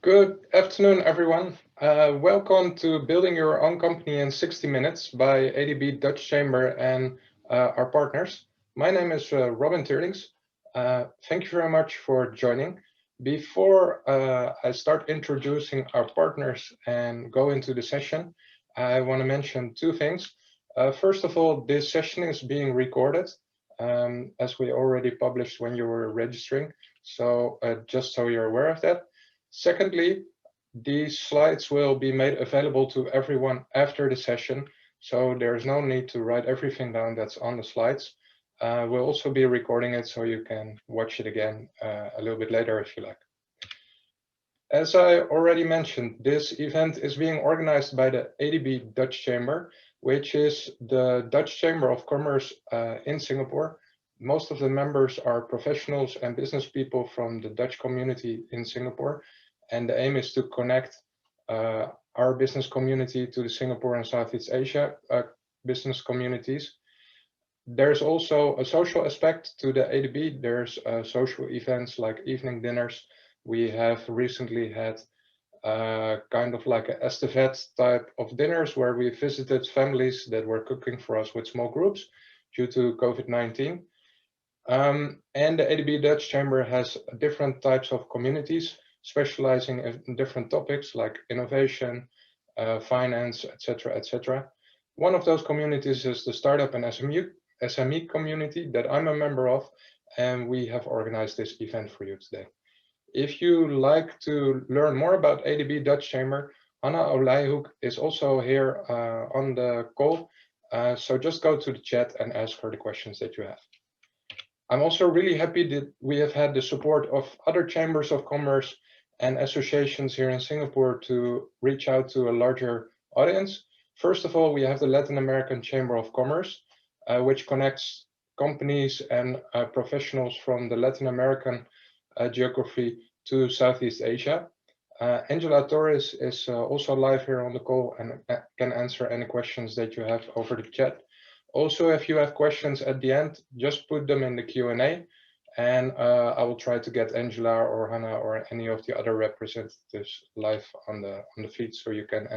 Good afternoon, everyone. Welcome to Building Your Own Company in 60 Minutes by ADB Dutch Chamber and our partners. My name is Robin Teurlings. Thank you very much for joining. Before I start introducing our partners and go into the session, I want to mention two things. First of all, this session is being recorded, as we already published when you were registering. So just so you're aware of that. Secondly, these slides will be made available to everyone after the session, so there's no need to write everything down that's on the slides. We'll also be recording it so you can watch it again a little bit later if you like. As I already mentioned, this event is being organized by the ADB Dutch Chamber, which is the Dutch Chamber of Commerce in Singapore. Most of the members are professionals and business people from the Dutch community in Singapore. And the aim is to connect our business community to the Singapore and Southeast Asia business communities. There's also a social aspect to the ADB. There's social events like evening dinners. We have recently had kind of like a estafette type of dinners where we visited families that were cooking for us with small groups due to COVID-19. And the ADB Dutch Chamber has different types of communities specializing in different topics like innovation, finance, etc., etc. One of those communities is the startup and SME community that I'm a member of, and we have organized this event for you today. If you like to learn more about ADB Dutch Chamber, Anna Olijhoek is also here on the call, so just go to the chat and ask her the questions that you have. I'm also really happy that we have had the support of other chambers of commerce and associations here in Singapore to reach out to a larger audience. First of all, we have the Latin American Chamber of Commerce, which connects companies and professionals from the Latin American geography to Southeast Asia. Angela Torres is also live here on the call and can answer any questions that you have over the chat. Also, if you have questions at the end, just put them in the Q&A, and I will try to get Angela or Hannah or any of the other representatives live on the feed so you can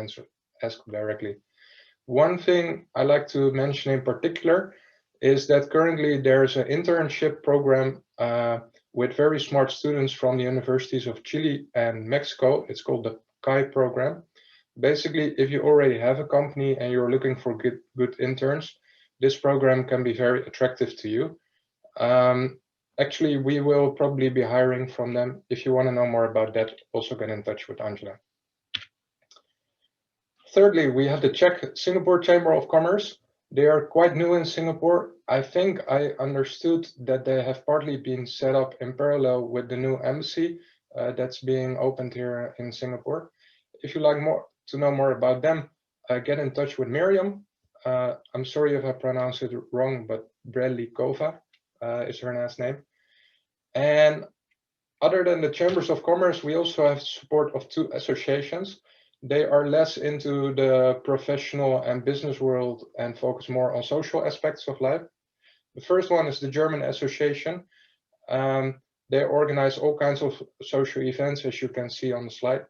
ask directly. One thing I like to mention in particular is that currently there's an internship program with very smart students from the universities of Chile and Mexico. It's called the CAI program. Basically, if you already have a company and you're looking for good interns, this program can be very attractive to you. Actually, we will probably be hiring from them. If you want to know more about that, also get in touch with Angela. Thirdly, we have the Czech Singapore Chamber of Commerce. They are quite new in Singapore. I think I understood that they have partly been set up in parallel with the new embassy that's being opened here in Singapore. If you like to know more about them, get in touch with Miriam. I'm sorry if I pronounce it wrong, but Brelikova is her last name. And other than the Chambers of Commerce, we also have support of two associations. They are less into the professional and business world and focus more on social aspects of life. The first one is the German Association. They organize all kinds of social events, as you can see on the slide.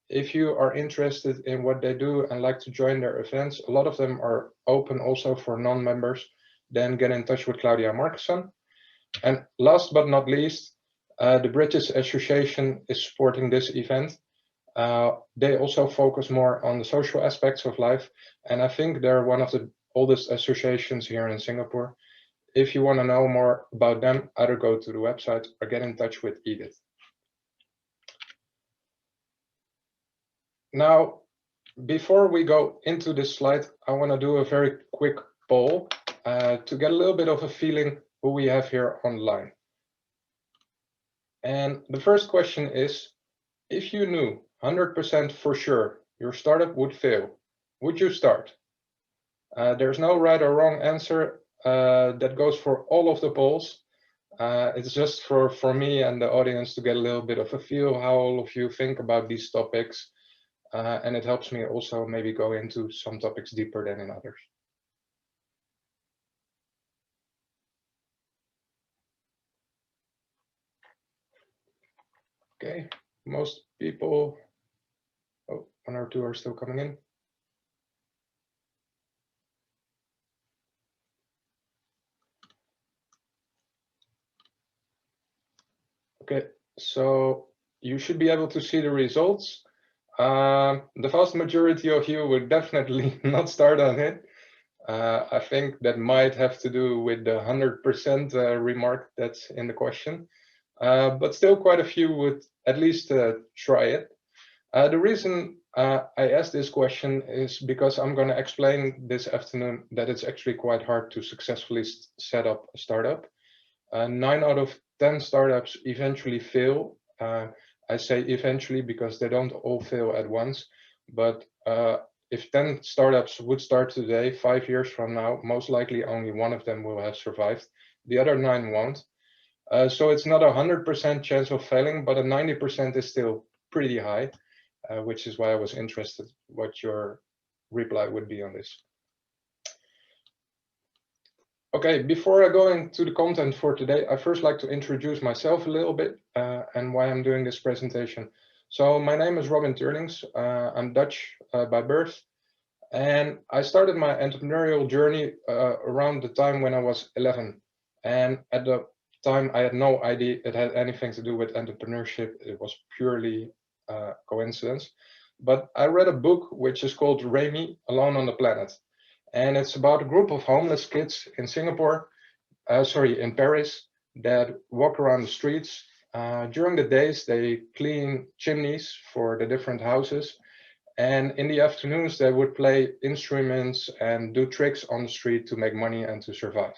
If you are interested in what they do and like to join their events, a lot of them are open also for non-members, then get in touch with Claudia Markson. And last but not least, the British Association is supporting this event. They also focus more on the social aspects of life, and I think they're one of the oldest associations here in Singapore. If you want to know more about them, either go to the website or get in touch with Edith. Now, before we go into this slide, I want to do a very quick poll to get a little bit of a feeling who we have here online. And the first question is, if you knew 100% for sure your startup would fail, would you start? There's no right or wrong answer that goes for all of the polls. It's just for me and the audience to get a little bit of a feel how all of you think about these topics. And it helps me also maybe go into some topics deeper than in others. Okay, most people, oh, 1 or 2 are still coming in. Okay, so you should be able to see the results. The vast majority of you would definitely not start on it. I think that might have to do with the 100% remark that's in the question, but still quite a few would at least try it. The reason I asked this question is because I'm going to explain this afternoon that it's actually quite hard to successfully set up a startup. 9 out of 10 startups eventually fail. I say eventually because they don't all fail at once, but if 10 startups would start today, 5 years from now, most likely only one of them will have survived. The other 9 won't. So it's not a 100% chance of failing, but a 90% is still pretty high, which is why I was interested what your reply would be on this. Okay, before I go into the content for today, I first like to introduce myself a little bit and why I'm doing this presentation. So my name is Robin Teurlings. I'm Dutch by birth, and I started my entrepreneurial journey around the time when I was 11. And at the time, I had no idea it had anything to do with entrepreneurship. It was purely coincidence. But I read a book which is called Remy, Alone on the Planet. And it's about a group of homeless kids in in Paris, that walk around the streets. During the days, they clean chimneys for the different houses. And in the afternoons, they would play instruments and do tricks on the street to make money and to survive.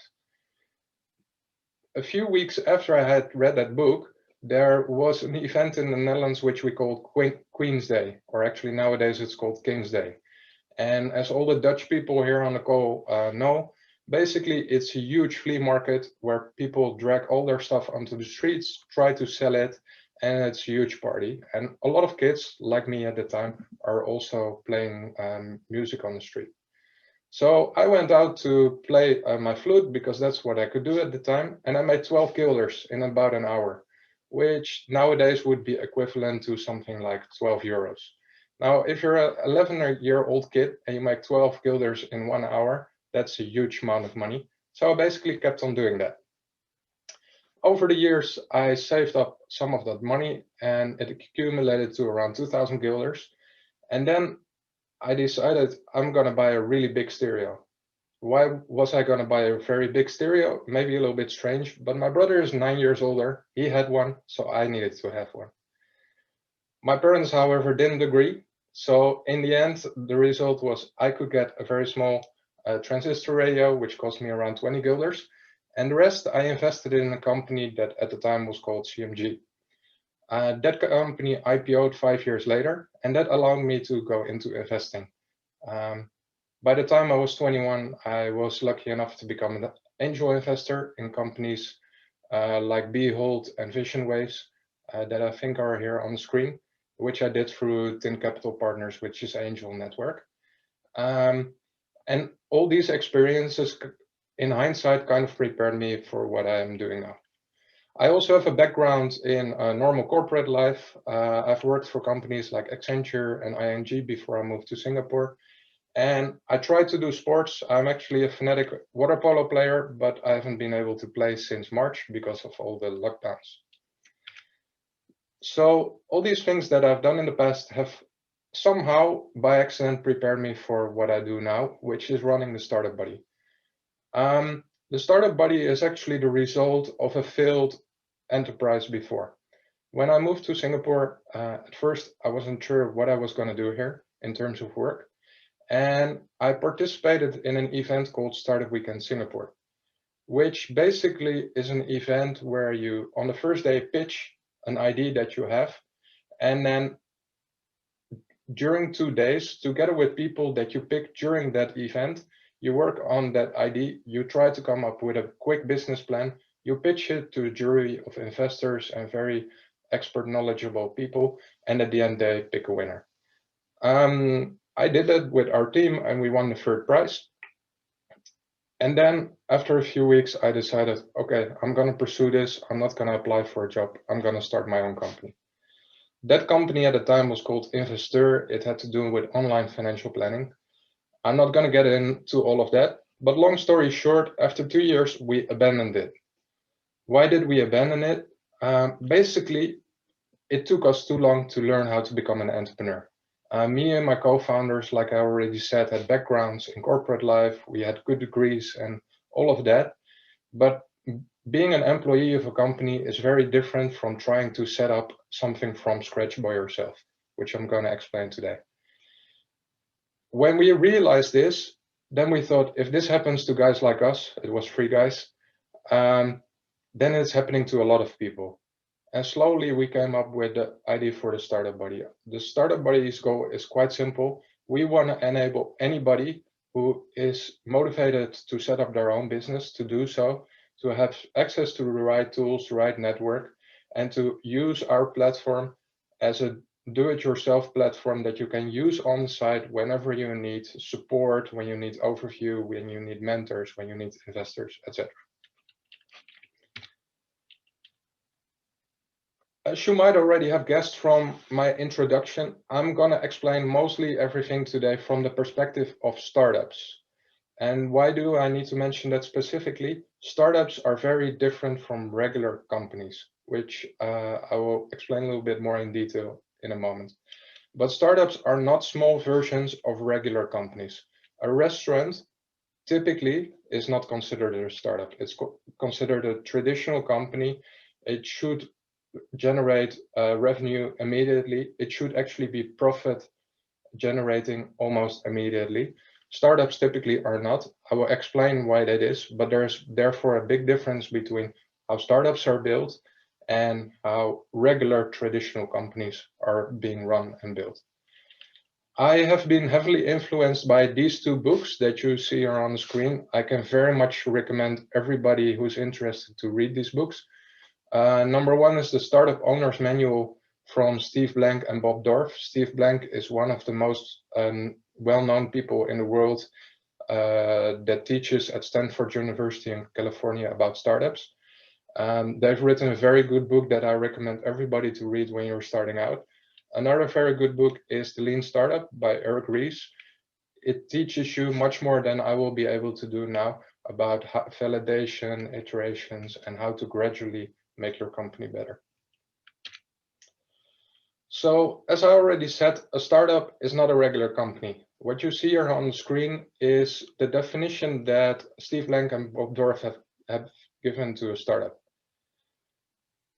A few weeks after I had read that book, there was an event in the Netherlands which we call Queen's Day, or actually nowadays it's called King's Day. And as all the Dutch people here on the call know, basically it's a huge flea market where people drag all their stuff onto the streets, try to sell it, and it's a huge party. And a lot of kids, like me at the time, are also playing music on the street. So I went out to play my flute because that's what I could do at the time. And I made 12 guilders in about an hour, which nowadays would be equivalent to something like 12 euros. Now, if you're an 11-year-old kid and you make 12 guilders in 1 hour, that's a huge amount of money. So I basically kept on doing that. Over the years, I saved up some of that money and it accumulated to around 2,000 guilders. And then I decided I'm going to buy a really big stereo. Why was I going to buy a very big stereo? Maybe a little bit strange, but my brother is 9 years older. He had one, so I needed to have one. My parents, however, didn't agree. So in the end, the result was I could get a very small transistor radio, which cost me around 20 guilders. And the rest I invested in a company that at the time was called CMG. That company IPO'd 5 years later, and that allowed me to go into investing. By the time I was 21, I was lucky enough to become an angel investor in companies like Behold and Vision Waves that I think are here on the screen, which I did through Tin Capital Partners, which is Angel Network. And all these experiences, in hindsight, kind of prepared me for what I am doing now. I also have a background in normal corporate life. I've worked for companies like Accenture and ING before I moved to Singapore. And I tried to do sports. I'm actually a fanatic water polo player, but I haven't been able to play since March because of all the lockdowns. So all these things that I've done in the past have somehow by accident prepared me for what I do now, which is running the Startup Buddy. The Startup Buddy is actually the result of a failed enterprise before. When I moved to Singapore, at first I wasn't sure what I was going to do here in terms of work. And I participated in an event called Startup Weekend Singapore, which basically is an event where you, on the first day, pitch an idea that you have, and then during 2 days, together with people that you pick during that event, you work on that idea, you try to come up with a quick business plan, you pitch it to a jury of investors and very expert, knowledgeable people, and at the end they pick a winner. I did that with our team and we won the third prize. And then after a few weeks, I decided, okay, I'm going to pursue this. I'm not going to apply for a job. I'm going to start my own company. That company at the time was called Investor. It had to do with online financial planning. I'm not going to get into all of that, but long story short, after 2 years, we abandoned it. Why did we abandon it? Basically, it took us too long to learn how to become an entrepreneur. Me and my co-founders, like I already said, had backgrounds in corporate life. We had good degrees and all of that. But being an employee of a company is very different from trying to set up something from scratch by yourself, which I'm going to explain today. When we realized this, then we thought, if this happens to guys like us, it was 3 guys, then it's happening to a lot of people. And slowly we came up with the idea for the Startup Buddy. The Startup Buddy's goal is quite simple. We want to enable anybody who is motivated to set up their own business to do so, to have access to the right tools, the right network, and to use our platform as a do-it-yourself platform that you can use on the site whenever you need support, when you need overview, when you need mentors, when you need investors, etc. As you might already have guessed from my introduction, I'm going to explain mostly everything today from the perspective of startups. And why do I need to mention that specifically? Startups are very different from regular companies, which I will explain a little bit more in detail in a moment. But startups are not small versions of regular companies. A restaurant typically is not considered a startup. It's considered a traditional company. It should generate revenue immediately. It should actually be profit generating almost immediately. Startups typically are not. I will explain why that is, but there's therefore a big difference between how startups are built and how regular traditional companies are being run and built. I have been heavily influenced by these 2 books that you see here on the screen. I can very much recommend everybody who's interested to read these books. Number 1 is the Startup Owner's Manual from Steve Blank and Bob Dorff. Steve Blank is one of the most well-known people in the world that teaches at Stanford University in California about startups. They've written a very good book that I recommend everybody to read when you're starting out. Another very good book is The Lean Startup by Eric Ries. It teaches you much more than I will be able to do now about validation, iterations, and how to gradually make your company better. So, as I already said, a startup is not a regular company. What you see here on the screen is the definition that Steve Blank and Bob Dorff have given to a startup.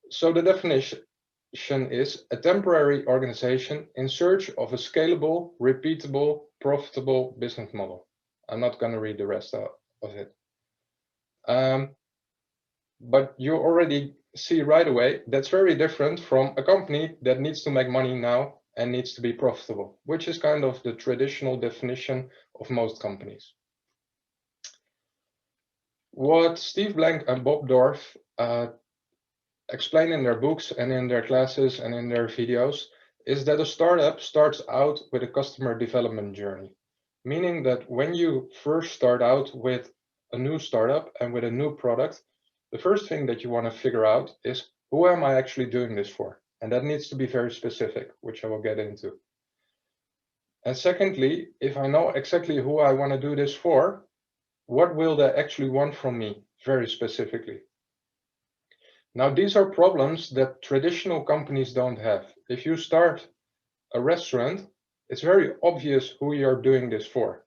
So the definition is a temporary organization in search of a scalable, repeatable, profitable business model. I'm not going to read the rest of it. But you already see right away that's very different from a company that needs to make money now and needs to be profitable, which is kind of the traditional definition of most companies. What Steve Blank and Bob Dorff explain in their books and in their classes and in their videos is that a startup starts out with a customer development journey, meaning that when you first start out with a new startup and with a new product, the first thing that you want to figure out is, who am I actually doing this for? And that needs to be very specific, which I will get into. And secondly, if I know exactly who I want to do this for, what will they actually want from me very specifically? Now, these are problems that traditional companies don't have. If you start a restaurant, it's very obvious who you're doing this for.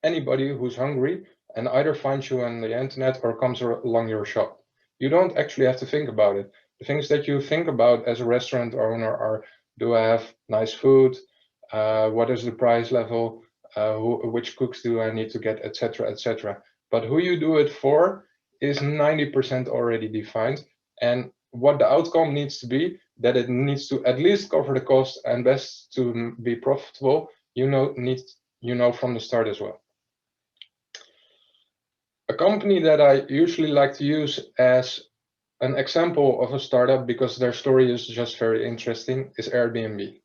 Anybody who's hungry and either finds you on the internet or comes along your shop. You don't actually have to think about it. The things that you think about as a restaurant owner are, do I have nice food? What is the price level? Which cooks do I need to get, etc., etc. But who you do it for is 90% already defined. And what the outcome needs to be, that it needs to at least cover the cost and best to be profitable, you know from the start as well. A company that I usually like to use as an example of a startup, because their story is just very interesting, is Airbnb.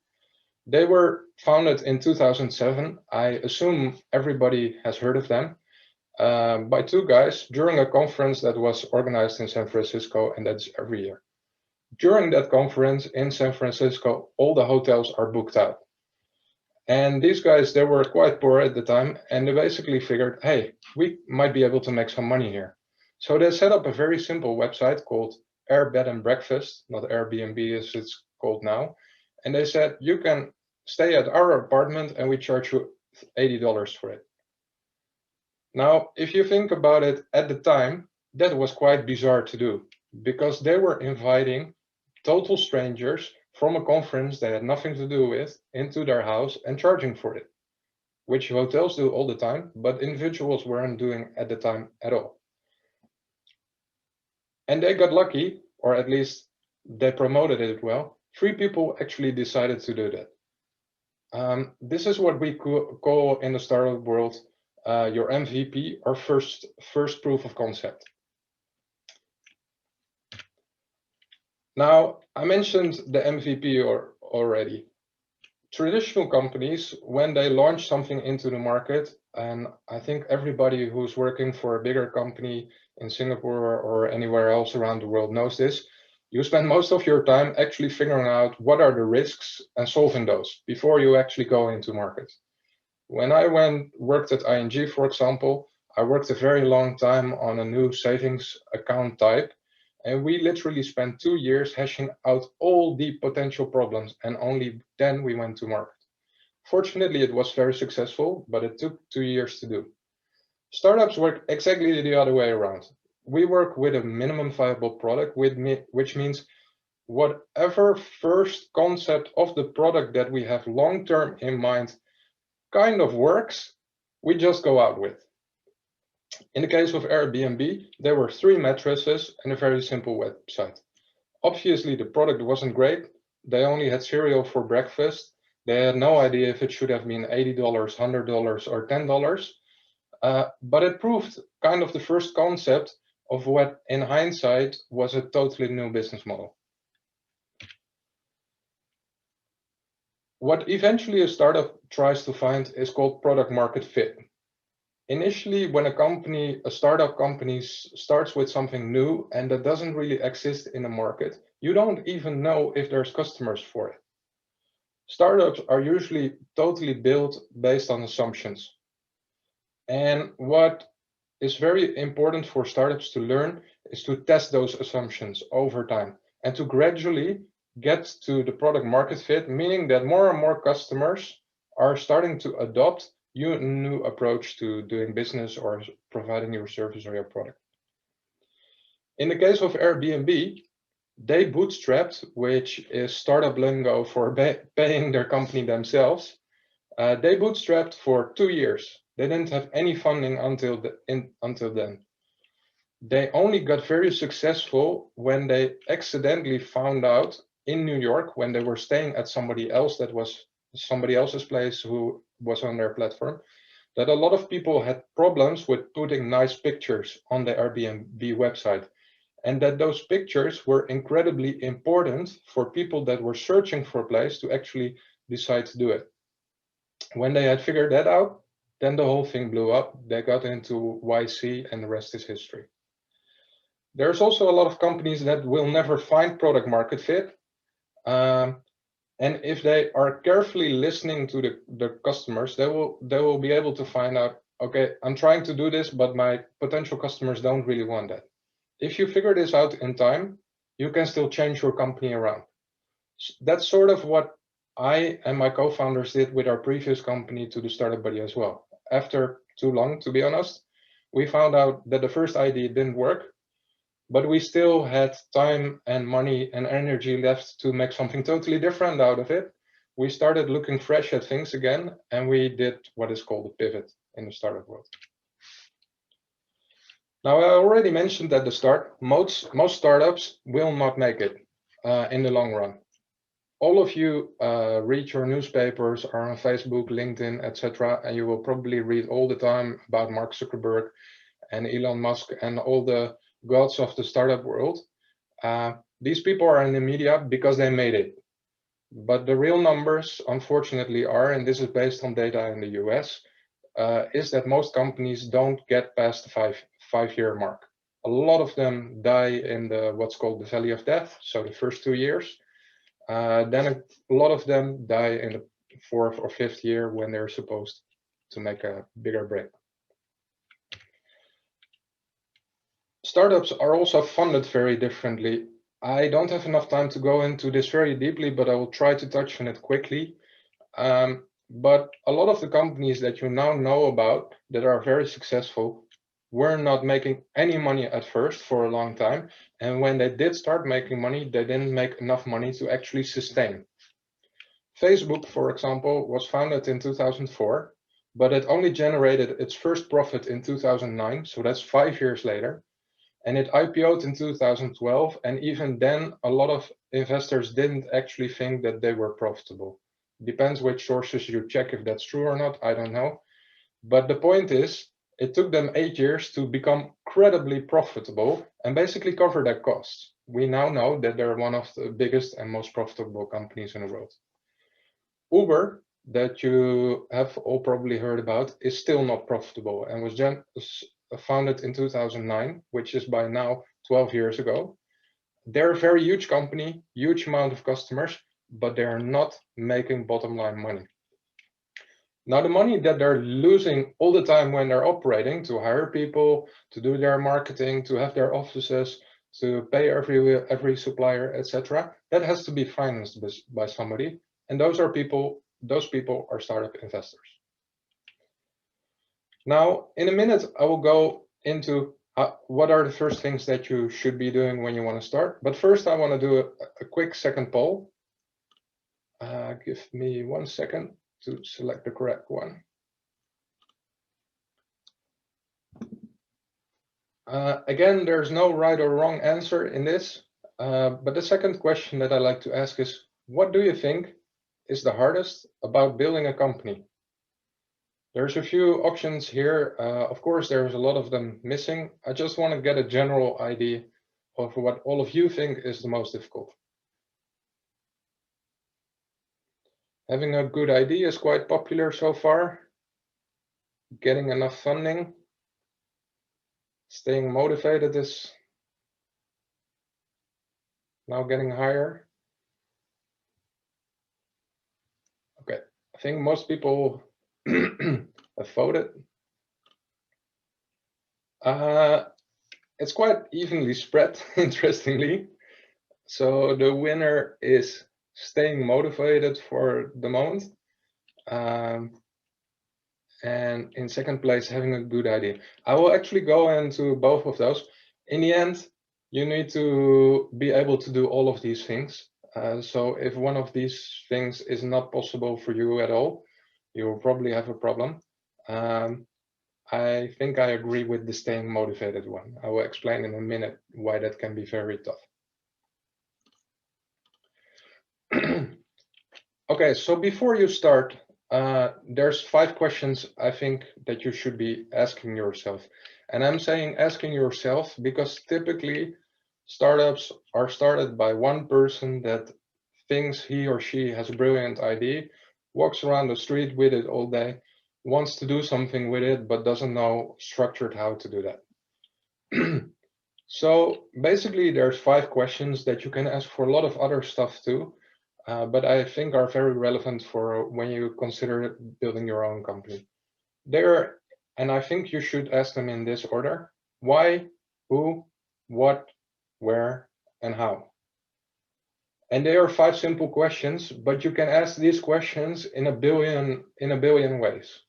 They were founded in 2007. I assume everybody has heard of them, by 2 guys during a conference that was organized in San Francisco, and that's every year. During that conference in San Francisco, all the hotels are booked out. And these guys, they were quite poor at the time, and they basically figured, hey, we might be able to make some money here. So they set up a very simple website called Air Bed and Breakfast, not Airbnb as it's called now. And they said, you can stay at our apartment and we charge you $80 for it. Now, if you think about it at the time, that was quite bizarre to do because they were inviting total strangers from a conference they had nothing to do with into their house and charging for it, which hotels do all the time, but individuals weren't doing at the time at all. And they got lucky, or at least they promoted it well. 3 people actually decided to do that. This is what we call in the startup world your MVP, or first proof of concept. Now, I mentioned the MVP already. Traditional companies, when they launch something into the market, and I think everybody who's working for a bigger company in Singapore or anywhere else around the world knows this, you spend most of your time actually figuring out what are the risks and solving those before you actually go into market. When I worked at ING, for example, I worked a very long time on a new savings account type. And we literally spent 2 years hashing out all the potential problems, and only then we went to market. Fortunately, it was very successful, but it took 2 years to do. Startups work exactly the other way around. We work with a minimum viable product, which means whatever first concept of the product that we have long-term in mind kind of works, we just go out with. In the case of Airbnb, there were 3 mattresses and a very simple website. Obviously, the product wasn't great. They only had cereal for breakfast. They had no idea if it should have been $80, $100, or $10. But it proved kind of the first concept of what, in hindsight, was a totally new business model. What eventually a startup tries to find is called product market fit. Initially, when a startup company starts with something new and that doesn't really exist in the market, you don't even know if there's customers for it. Startups are usually totally built based on assumptions. And what is very important for startups to learn is to test those assumptions over time and to gradually get to the product market fit, meaning that more and more customers are starting to adopt your new approach to doing business or providing your service or your product. In the case of Airbnb, they bootstrapped, which is startup lingo for paying their company themselves. They bootstrapped for 2 years. They didn't have any funding until then. They only got very successful when they accidentally found out in New York, when they were staying at somebody else's place who was on their platform, that a lot of people had problems with putting nice pictures on the Airbnb website, and that those pictures were incredibly important for people that were searching for a place to actually decide to do it. When they had figured that out, then the whole thing blew up. They got into YC, and the rest is history. There's also a lot of companies that will never find product market fit. And if they are carefully listening to the customers, they will be able to find out, okay, I'm trying to do this, but my potential customers don't really want that. If you figure this out in time, you can still change your company around. That's sort of what I and my co-founders did with our previous company, To The Startup Buddy, as well. After too long, to be honest, we found out that the first idea didn't work, but we still had time and money and energy left to make something totally different out of it. We started looking fresh at things again, and we did what is called a pivot in the startup world. Now, I already mentioned at the start, most startups will not make it in the long run. All of you read your newspapers, are on Facebook, LinkedIn, etc., and you will probably read all the time about Mark Zuckerberg and Elon Musk and all the gods of the startup world. These people are in the media because they made it. But the real numbers, unfortunately, are, and this is based on data in the US, is that most companies don't get past the five-year mark. A lot of them die in what's called the valley of death, so the first 2 years. Then a lot of them die in the 4th or 5th year when they're supposed to make a bigger break. Startups are also funded very differently. I don't have enough time to go into this very deeply, but I will try to touch on it quickly. But a lot of the companies that you now know about that are very successful were not making any money at first for a long time. And when they did start making money, they didn't make enough money to actually sustain. Facebook, for example, was founded in 2004, but it only generated its first profit in 2009. So that's 5 years later. And it IPO'd in 2012. And even then, a lot of investors didn't actually think that they were profitable. Depends which sources you check if that's true or not, I don't know. But the point is, it took them 8 years to become credibly profitable and basically cover their costs. We now know that they're one of the biggest and most profitable companies in the world. Uber, that you have all probably heard about, is still not profitable and was founded in 2009, which is by now 12 years ago. They're a very huge company, huge amount of customers, but they are not making bottom line money. Now, the money that they're losing all the time when they're operating to hire people, to do their marketing, to have their offices, to pay every supplier, etc., that has to be financed by somebody. And those people are startup investors. Now, in a minute, I will go into what are the first things that you should be doing when you want to start. But first, I want to do a quick second poll. Give me 1 second to select the correct one. Again, there's no right or wrong answer in this, but the second question that I like to ask is, what do you think is the hardest about building a company? There's a few options here. Of course, there's a lot of them missing. I just want to get a general idea of what all of you think is the most difficult. Having a good idea is quite popular so far. Getting enough funding. Staying motivated is now getting higher. Okay, I think most people have voted. It's quite evenly spread, interestingly. So the winner is staying motivated for the moment. And in second place, having a good idea. I will actually go into both of those. In the end, you need to be able to do all of these things. So if one of these things is not possible for you at all, you will probably have a problem. I think I agree with the staying motivated one. I will explain in a minute why that can be very tough. Okay, so before you start, there's 5 questions I think that you should be asking yourself. And I'm saying asking yourself because typically startups are started by one person that thinks he or she has a brilliant idea, walks around the street with it all day, wants to do something with it, but doesn't know structured how to do that. So basically there's 5 questions that you can ask for a lot of other stuff too. But I think are very relevant for when you consider building your own company. And I think you should ask them in this order: why, who, what, where, and how. And they are 5 simple questions, but you can ask these questions in a billion ways.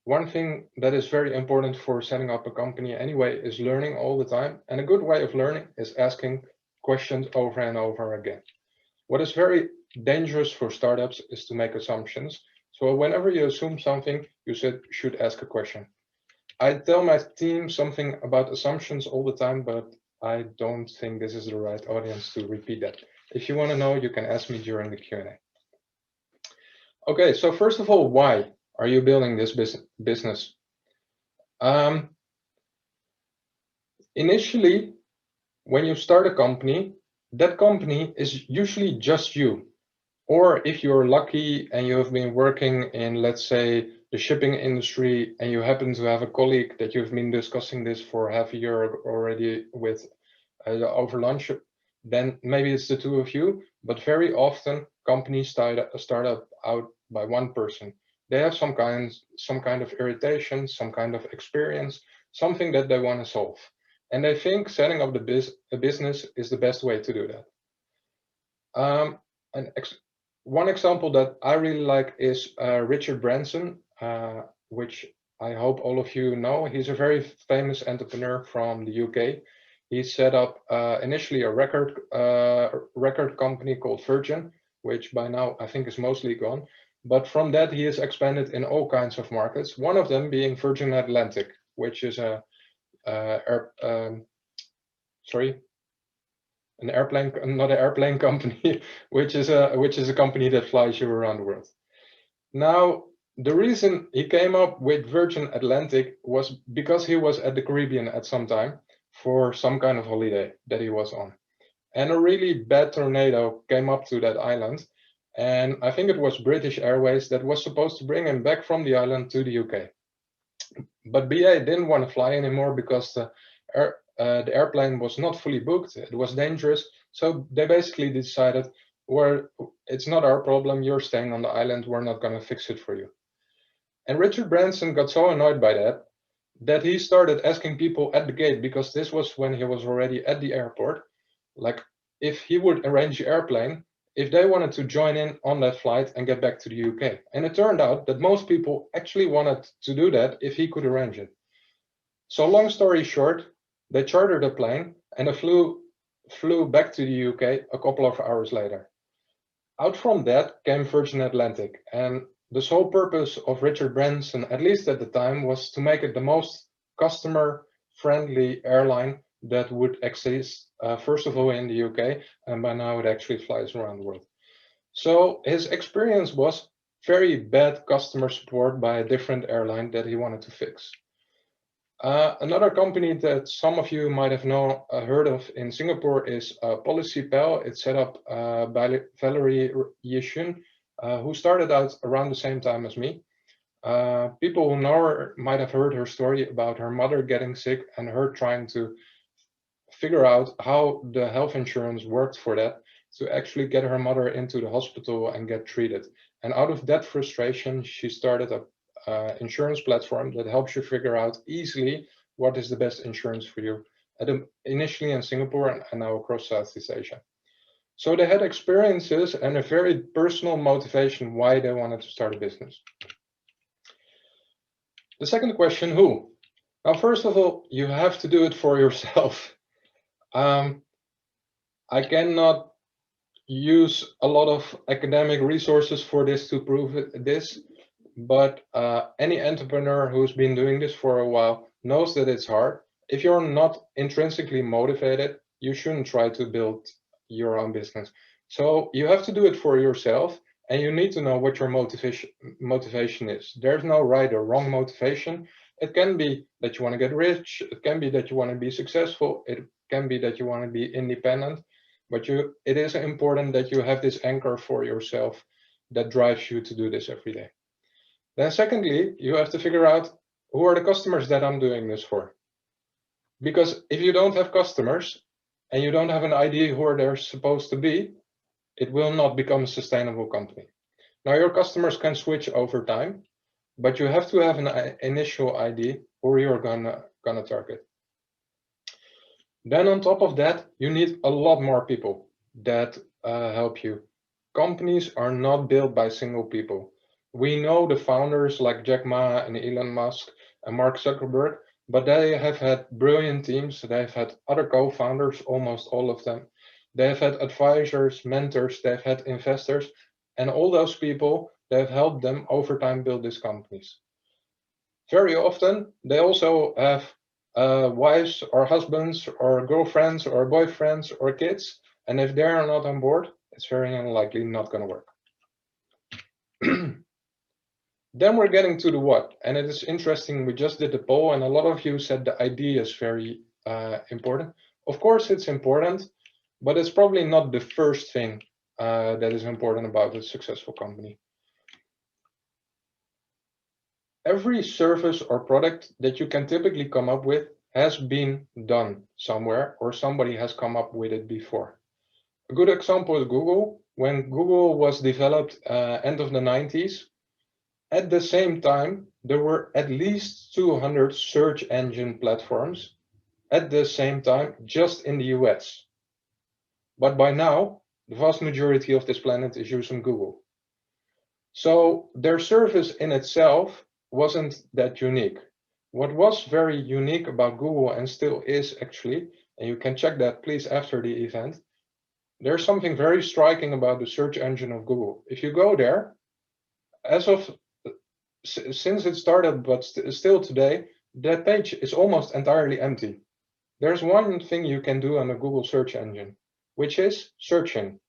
One thing that is very important for setting up a company anyway is learning all the time. And a good way of learning is asking questions over and over again. What is very dangerous for startups is to make assumptions. So whenever you assume something, you should ask a question. I tell my team something about assumptions all the time, but I don't think this is the right audience to repeat that. If you want to know, you can ask me during the Q&A. Okay, so first of all, why are you building this business? Initially, when you start a company, that company is usually just you. Or if you're lucky and you have been working in, let's say, the shipping industry and you happen to have a colleague that you've been discussing this for half a year already with over lunch, then maybe it's the two of you. But very often companies start out by one person. They have some kind of irritation, some kind of experience, something that they want to solve. And they think setting up a business is the best way to do that. One example that I really like is Richard Branson, which I hope all of you know. He's a very famous entrepreneur from the UK. He set up initially a record company called Virgin, which by now I think is mostly gone. But from that, he has expanded in all kinds of markets, one of them being Virgin Atlantic, which is an airplane, not an airplane company, which is a company that flies you around the world. Now, the reason he came up with Virgin Atlantic was because he was at the Caribbean at some time for some kind of holiday that he was on. And a really bad tornado came up to that island. And I think it was British Airways that was supposed to bring him back from the island to the UK. But BA didn't want to fly anymore because the airplane was not fully booked. It was dangerous. So they basically decided, well, it's not our problem. You're staying on the island. We're not going to fix it for you. And Richard Branson got so annoyed by that he started asking people at the gate, because this was when he was already at the airport, like if he would arrange the airplane, if they wanted to join in on that flight and get back to the UK. And it turned out that most people actually wanted to do that if he could arrange it. So long story short, they chartered a plane and they flew back to the UK a couple of hours later. Out from that came Virgin Atlantic. And the sole purpose of Richard Branson, at least at the time, was to make it the most customer-friendly airline that would exist, first of all in the UK, and by now it actually flies around the world. So his experience was very bad customer support by a different airline that he wanted to fix. Another company that some of you might have heard of in Singapore is PolicyPal. It's set up by Valerie Yishun, who started out around the same time as me. People who know her might have heard her story about her mother getting sick and her trying to figure out how the health insurance worked for that to actually get her mother into the hospital and get treated. And out of that frustration, she started an insurance platform that helps you figure out easily what is the best insurance for you, initially in Singapore and now across Southeast Asia. So they had experiences and a very personal motivation why they wanted to start a business. The second question, who? Now, first of all, you have to do it for yourself. I cannot use a lot of academic resources for this to prove this, but any entrepreneur who's been doing this for a while knows that it's hard. If you're not intrinsically motivated, you shouldn't try to build your own business. So you have to do it for yourself, and you need to know what your motivation is. There's no right or wrong motivation. It can be that you want to get rich. It can be that you want to be successful. It can be that you want to be independent. But it is important that you have this anchor for yourself that drives you to do this every day. Then secondly, you have to figure out who are the customers that I'm doing this for. Because if you don't have customers and you don't have an idea who they're supposed to be, it will not become a sustainable company. Now, your customers can switch over time, but you have to have an initial idea who you're gonna target. Then on top of that, you need a lot more people that help you. Companies are not built by single people. We know the founders like Jack Ma and Elon Musk and Mark Zuckerberg, but they have had brilliant teams. They've had other co-founders, almost all of them. They've had advisors, mentors, they've had investors, and all those people, they've helped them over time build these companies. Very often, they also have wives or husbands or girlfriends or boyfriends or kids, and if they are not on board, it's very unlikely not going to work. Then we're getting to the what, and it is interesting, we just did the poll and a lot of you said the idea is very important. Of course it's important, but it's probably not the first thing that is important about a successful company. every service or product that you can typically come up with has been done somewhere, or somebody has come up with it before. A good example is Google. When Google was developed end of the 90s, at the same time, there were at least 200 search engine platforms at the same time, just in the US. But by now, the vast majority of this planet is using Google. So their service in itself wasn't that unique. What was very unique about Google, and still is actually, and you can check that please after the event, there's something very striking about the search engine of Google. If you go there, as of since it started, but still today, that page is almost entirely empty. There's one thing you can do on the Google search engine, which is searching.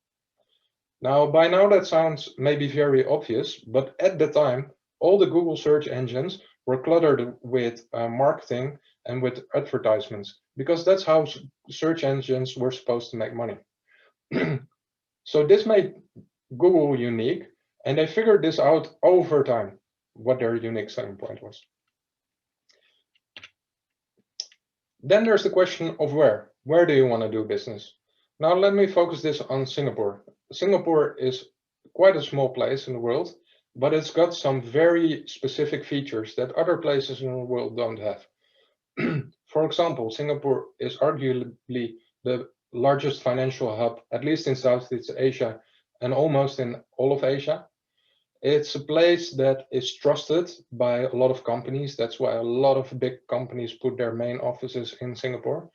Now, by now that sounds maybe very obvious, but at the time, all the Google search engines were cluttered with marketing and with advertisements, because that's how search engines were supposed to make money. So this made Google unique, and they figured this out over time, what their unique selling point was. Then there's the question of where. Where do you want to do business? Now let me focus this on Singapore. Singapore is quite a small place in the world, but it's got some very specific features that other places in the world don't have. For example, Singapore is arguably the largest financial hub, at least in Southeast Asia and almost in all of Asia. It's a place that is trusted by a lot of companies. That's why a lot of big companies put their main offices in Singapore.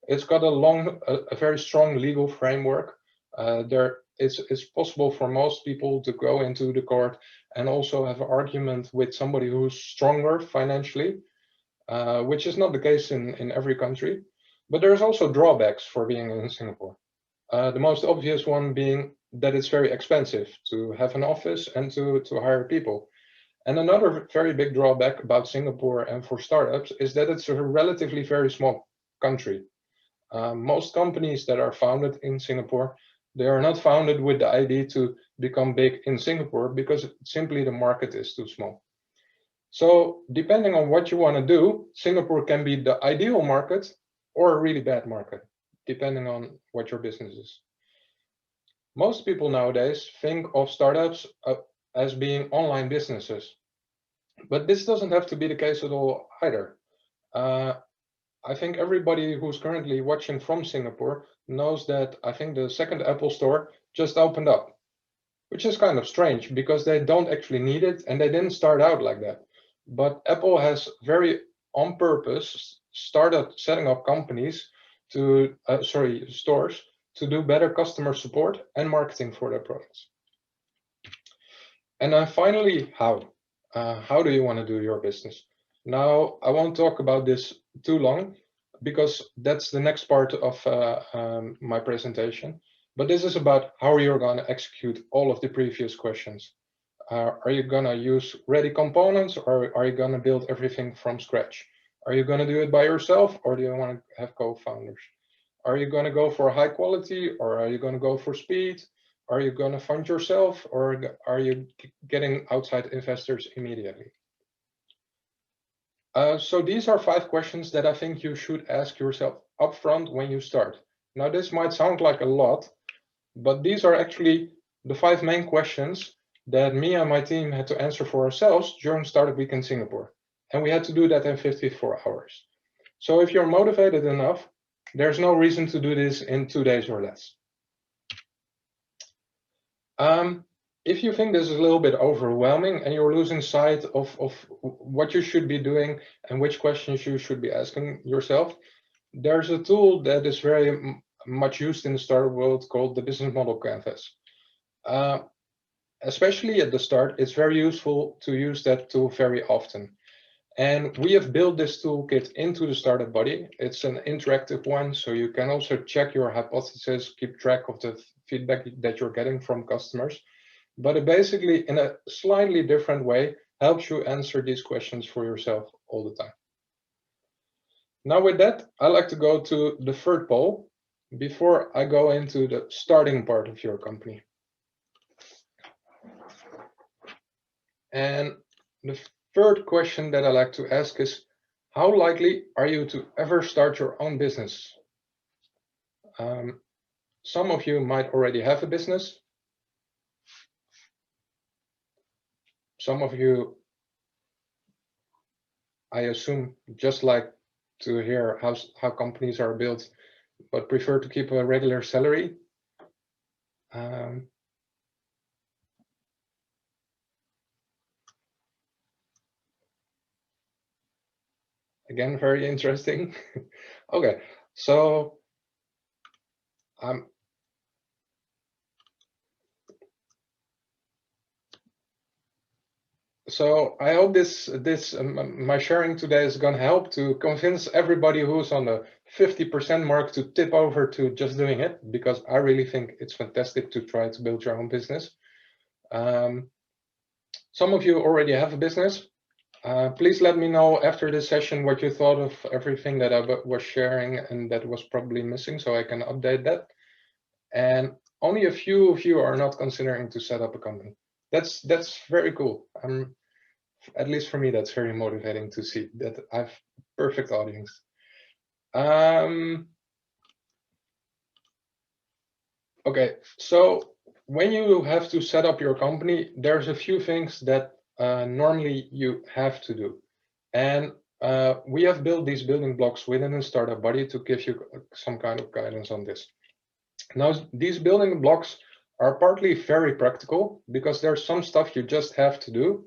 It's got a very strong legal framework. It's possible for most people to go into the court and also have an argument with somebody who's stronger financially, which is not the case in every country. But there's also drawbacks for being in Singapore. The most obvious one being that it's very expensive to have an office and to hire people. And another very big drawback about Singapore and for startups is that it's a relatively very small country. Most companies that are founded in Singapore, they are not founded with the idea to become big in Singapore, because simply the market is too small. So depending on what you want to do, Singapore can be the ideal market or a really bad market, depending on what your business is. Most people nowadays think of startups as being online businesses, but this doesn't have to be the case at all either. I think everybody who's currently watching from Singapore knows that I think the second Apple store just opened up, which is kind of strange because they don't actually need it and they didn't start out like that. But Apple has very on purpose started setting up companies to, stores to do better customer support and marketing for their products. And then finally, how? How do you want to do your business? Now, I won't talk about this too long because that's the next part of my presentation. But this is about how you're going to execute all of the previous questions. Are you going to use ready components, or are you going to build everything from scratch? Are you going to do it by yourself, or do you want to have co-founders? Are you going to go for high quality, or are you going to go for speed? Are you going to fund yourself, or are you getting outside investors immediately? So these are 5 questions that I think you should ask yourself upfront when you start. Now, this might sound like a lot, but these are actually the 5 main questions that me and my team had to answer for ourselves during Startup Week in Singapore. And we had to do that in 54 hours. So if you're motivated enough, there's no reason to do this in 2 days or less. If you think this is a little bit overwhelming and you're losing sight of what you should be doing and which questions you should be asking yourself, there's a tool that is very much used in the startup world called the Business Model Canvas. Especially at the start, it's very useful to use that tool very often. And we have built this toolkit into the startup body. It's an interactive one, so you can also check your hypothesis, keep track of the feedback that you're getting from customers. But it basically, in a slightly different way, helps you answer these questions for yourself all the time. Now with that, I like to go to the third poll before I go into the starting part of your company. And the third question that I like to ask is, how likely are you to ever start your own business? Some of you might already have a business. Some of you, I assume, just like to hear how companies are built, but prefer to keep a regular salary. Again, very interesting. Okay, so I hope my sharing today is going to help to convince everybody who's on the 50% mark to tip over to just doing it, because I really think it's fantastic to try to build your own business. Some of you already have a business. Please let me know after this session what you thought of everything that I was sharing and that was probably missing, so I can update that. And only a few of you are not considering to set up a company. That's very cool. At least for me, that's very motivating to see that I have perfect audience. Okay, so when you have to set up your company, there's a few things that normally you have to do. And we have built these building blocks within a startup buddy to give you some kind of guidance on this. Now, these building blocks are partly very practical because there's some stuff you just have to do.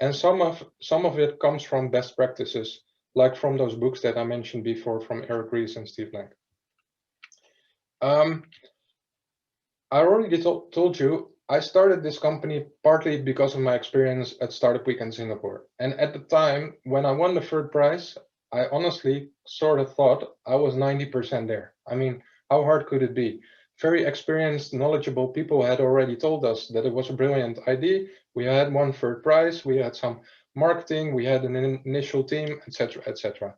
And some of it comes from best practices, like from those books that I mentioned before from Eric Ries and Steve Blank. I already told you, I started this company partly because of my experience at Startup Week in Singapore. And at the time, when I won the third prize, I honestly sort of thought I was 90% there. I mean, how hard could it be? Very experienced, knowledgeable people had already told us that it was a brilliant idea. We had won third prize, we had some marketing, we had an initial team, etc., etc.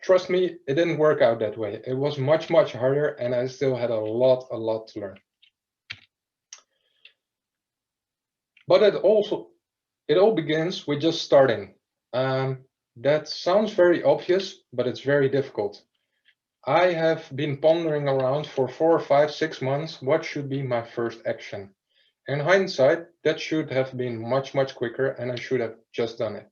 Trust me, it didn't work out that way. It was much, much harder, and I still had a lot to learn. But it all begins with just starting. That sounds very obvious, but it's very difficult. I have been pondering around for 4, 5, 6 months what should be my first action. In hindsight, that should have been much, much quicker, and I should have just done it.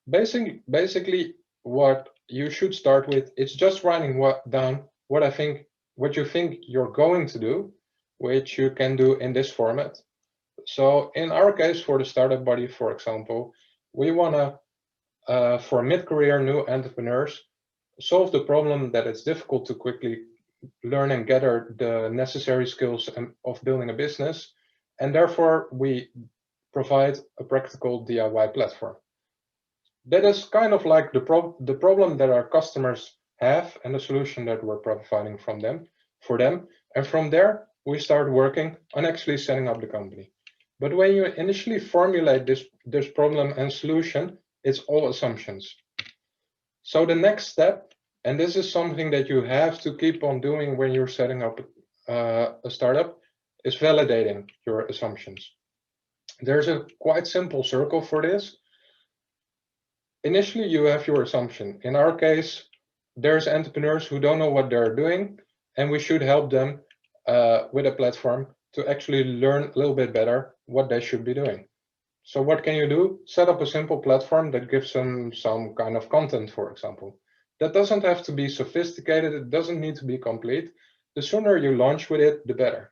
Basically, what you should start with is just writing down what you think you're going to do, which you can do in this format. So in our case, for the Startup Buddy, for example, we want to, for mid-career new entrepreneurs, solve the problem that it's difficult to quickly learn and gather the necessary skills of building a business. And therefore, we provide a practical DIY platform. That is kind of like the problem that our customers have and the solution that we're providing for them. And from there, we start working on actually setting up the company. But when you initially formulate this problem and solution, it's all assumptions. So the next step, and this is something that you have to keep on doing when you're setting up a startup, is validating your assumptions. There's a quite simple circle for this. Initially, you have your assumption. In our case, there's entrepreneurs who don't know what they're doing, and we should help them with a platform to actually learn a little bit better what they should be doing. So what can you do? Set up a simple platform that gives them some kind of content, for example. That doesn't have to be sophisticated. It doesn't need to be complete. The sooner you launch with it, the better.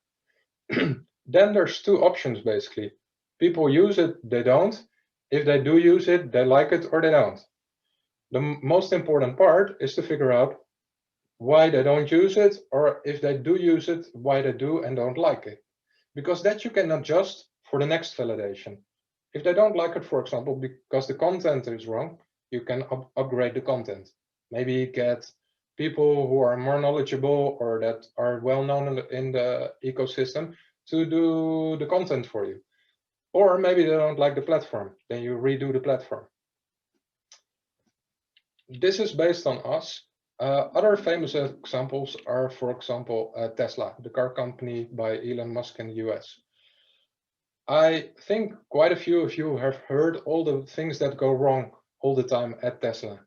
Then there's two options, basically. People use it, they don't. If they do use it, they like it or they don't. The most important part is to figure out why they don't use it, or if they do use it, why they do and don't like it. Because that you can adjust for the next validation. If they don't like it, for example, because the content is wrong, you can upgrade the content. Maybe get people who are more knowledgeable or that are well known in the ecosystem to do the content for you. Or maybe they don't like the platform, then you redo the platform. This is based on us. Other famous examples are, for example, Tesla, the car company by Elon Musk in the US. I think quite a few of you have heard all the things that go wrong all the time at Tesla.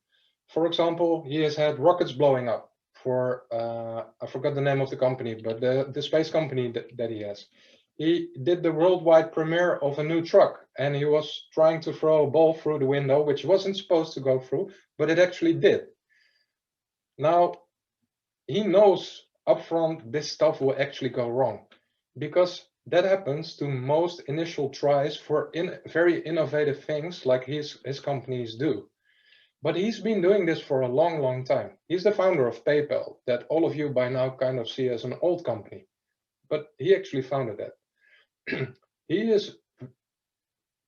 For example, he has had rockets blowing up for, I forgot the name of the company, but the space company that he has. He did the worldwide premiere of a new truck, and he was trying to throw a ball through the window, which wasn't supposed to go through, but it actually did. Now, he knows upfront this stuff will actually go wrong, because that happens to most initial tries for very innovative things like his companies do. But he's been doing this for a long, long time. He's the founder of PayPal, that all of you by now kind of see as an old company. But he actually founded that. He is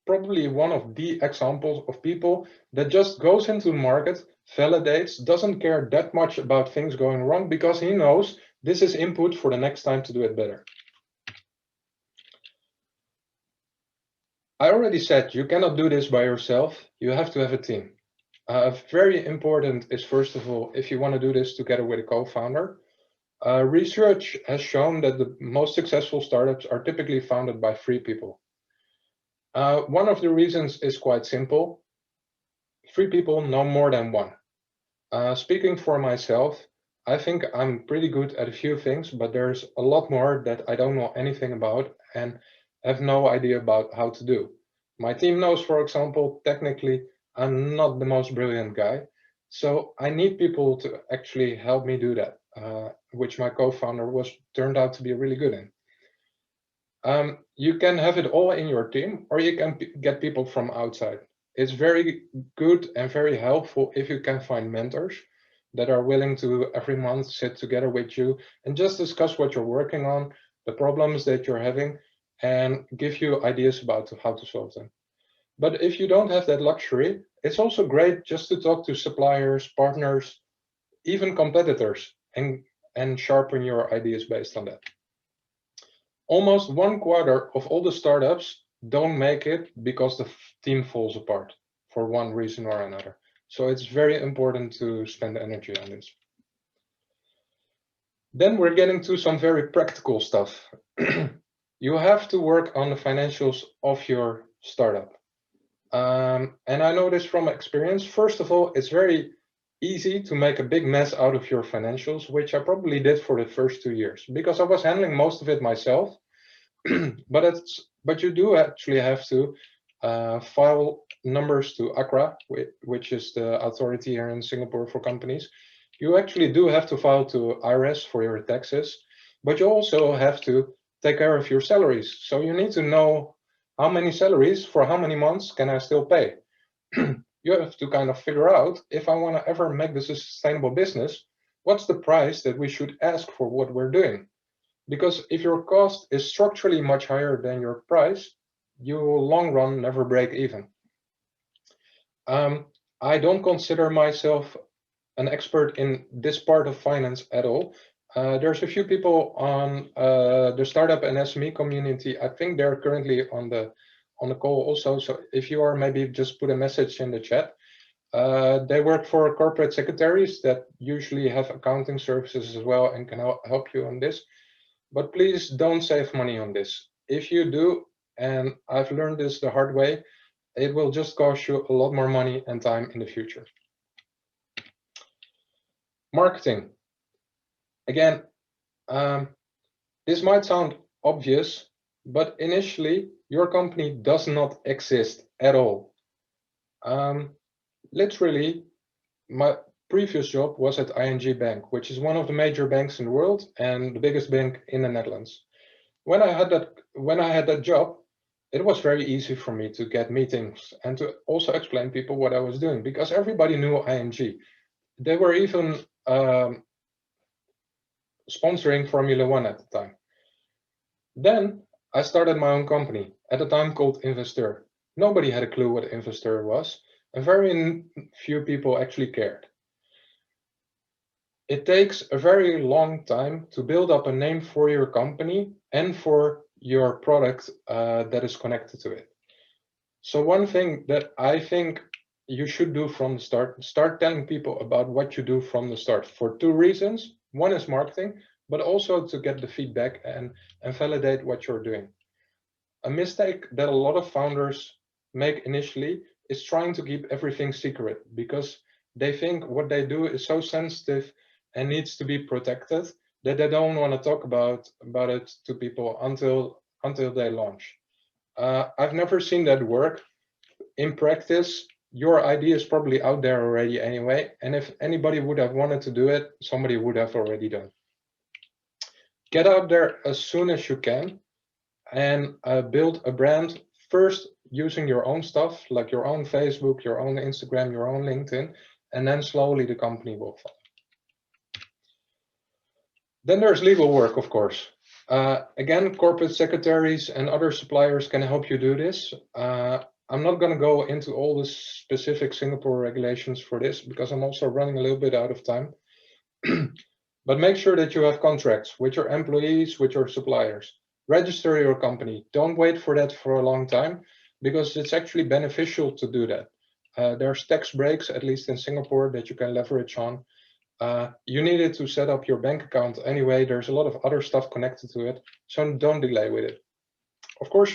probably one of the examples of people that just goes into the market, validates, doesn't care that much about things going wrong because he knows this is input for the next time to do it better. I already said you cannot do this by yourself. You have to have a team. Very important is, first of all, if you want to do this together with a co-founder, research has shown that the most successful startups are typically founded by 3 people. One of the reasons is quite simple. 3 people know more than 1. Speaking for myself, I think I'm pretty good at a few things, but there's a lot more that I don't know anything about and have no idea about how to do. My team knows, for example, technically, I'm not the most brilliant guy, so I need people to actually help me do that, which my co-founder turned out to be really good in. You can have it all in your team, or you can get people from outside. It's very good and very helpful if you can find mentors that are willing to every month sit together with you and just discuss what you're working on, the problems that you're having, and give you ideas about how to solve them. But if you don't have that luxury, it's also great just to talk to suppliers, partners, even competitors, and sharpen your ideas based on that. Almost 1/4 of all the startups don't make it because the team falls apart for one reason or another. So it's very important to spend energy on this. Then we're getting to some very practical stuff. You have to work on the financials of your startup. And I know this from experience. First of all, it's very easy to make a big mess out of your financials, which I probably did for the first 2 years because I was handling most of it myself. but you do actually have to file numbers to ACRA, which is the authority here in Singapore for companies. You actually do have to file to IRS for your taxes, but you also have to take care of your salaries. So you need to know how many salaries for how many months can I still pay. You have to kind of figure out, if I want to ever make this a sustainable business, what's the price that we should ask for what we're doing? Because if your cost is structurally much higher than your price, you will long run never break even. I don't consider myself an expert in this part of finance at all. There's a few people on the startup and SME community. I think they're currently on the call also. So if you are, maybe just put a message in the chat. They work for corporate secretaries that usually have accounting services as well and can help you on this. But please don't save money on this. If you do, and I've learned this the hard way, it will just cost you a lot more money and time in the future. Marketing. Again, this might sound obvious, but initially your company does not exist at all. Literally, my previous job was at ING Bank, which is one of the major banks in the world and the biggest bank in the Netherlands. When I had that job, it was very easy for me to get meetings and to also explain people what I was doing because everybody knew ING. They were even sponsoring Formula One at the time. Then I started my own company at the time called Investor. Nobody had a clue what Investor was, and very few people actually cared. It takes a very long time to build up a name for your company and for your product that is connected to it. So one thing that I think you should do from the start telling people about what you do from the start for 2 reasons. One is marketing, but also to get the feedback and validate what you're doing. A mistake that a lot of founders make initially is trying to keep everything secret, because they think what they do is so sensitive and needs to be protected that they don't want to talk about it to people until they launch. I've never seen that work. In practice, your idea is probably out there already anyway, and if anybody would have wanted to do it, somebody would have already done. Get out there as soon as you can and build a brand first using your own stuff, like your own Facebook, your own Instagram, your own LinkedIn, and then slowly the company will follow. Then there's legal work, of course. Again, corporate secretaries and other suppliers can help you do this. I'm not going to go into all the specific Singapore regulations for this because I'm also running a little bit out of time. But make sure that you have contracts with your employees, with your suppliers. Register your company. Don't wait for that for a long time, because it's actually beneficial to do that. There's tax breaks, at least in Singapore, that you can leverage on. You needed to set up your bank account anyway. There's a lot of other stuff connected to it, so don't delay with it. Of course,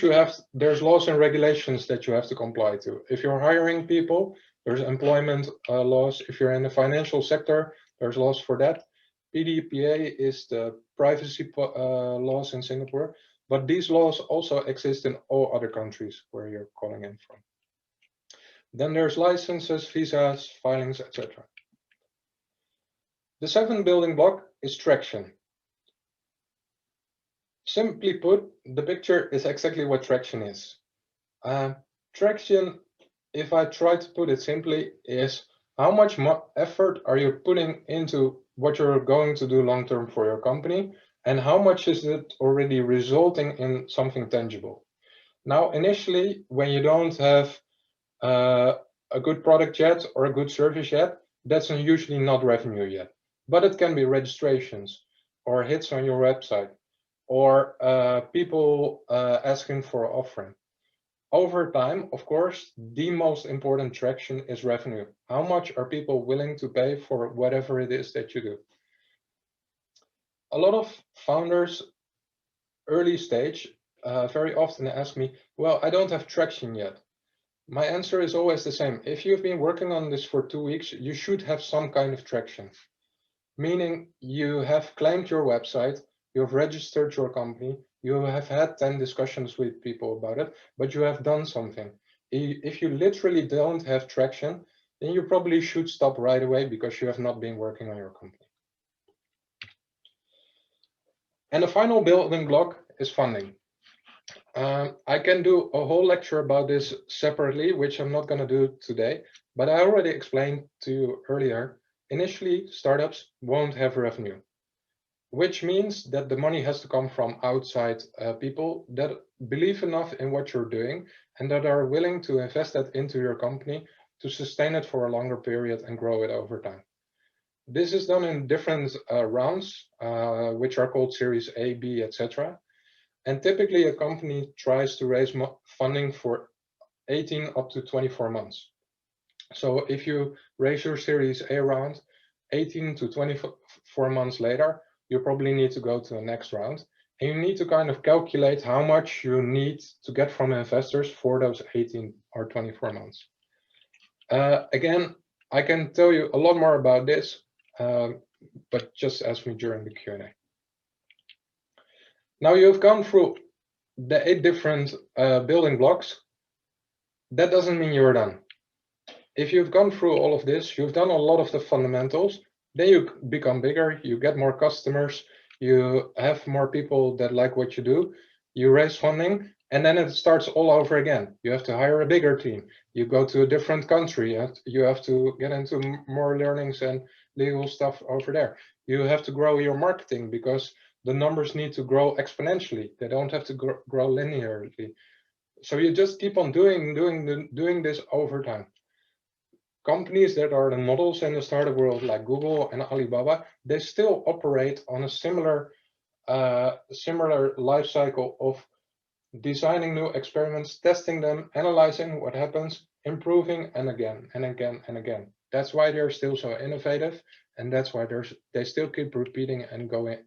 there's laws and regulations that you have to comply to. If you're hiring people, there's employment laws. If you're in the financial sector, there's laws for that. PDPA is the privacy laws in Singapore, but these laws also exist in all other countries where you're calling in from. Then there's licenses, visas, filings, etc. The seventh building block is traction. Simply put, the picture is exactly what traction is. Traction, if I try to put it simply, is how much effort are you putting into what you're going to do long-term for your company, and how much is it already resulting in something tangible. Now, initially, when you don't have a good product yet or a good service yet, that's usually not revenue yet, but it can be registrations or hits on your website, or people asking for offering. Over time, of course, the most important traction is revenue. How much are people willing to pay for whatever it is that you do? A lot of founders, early stage, very often ask me, well, I don't have traction yet. My answer is always the same. If you've been working on this for 2 weeks, you should have some kind of traction. Meaning you have claimed your website, you've registered your company, you have had 10 discussions with people about it, but you have done something. If you literally don't have traction, then you probably should stop right away because you have not been working on your company. And the final building block is funding. I can do a whole lecture about this separately, which I'm not going to do today, but I already explained to you earlier. Initially, startups won't have revenue, which means that the money has to come from outside people that believe enough in what you're doing and that are willing to invest that into your company to sustain it for a longer period and grow it over time. This is done in different rounds, which are called Series A, B, etc. And typically, a company tries to raise funding for 18 up to 24 months. So if you raise your Series A round, 18 to 24 months later, you probably need to go to the next round. And you need to kind of calculate how much you need to get from investors for those 18 or 24 months. Again, I can tell you a lot more about this, but just ask me during the Q&A. Now you've gone through the 8 different building blocks. That doesn't mean you're done. If you've gone through all of this, you've done a lot of the fundamentals, then you become bigger, you get more customers, you have more people that like what you do, you raise funding, and then it starts all over again. You have to hire a bigger team. You go to a different country. You have to get into more learnings and legal stuff over there. You have to grow your marketing because the numbers need to grow exponentially. They don't have to grow linearly. So you just keep on doing this over time. Companies that are the models in the startup world, like Google and Alibaba, they still operate on a similar life cycle of designing new experiments, testing them, analyzing what happens, improving, and again and again and again. That's why they're still so innovative, and that's why they still keep repeating and going.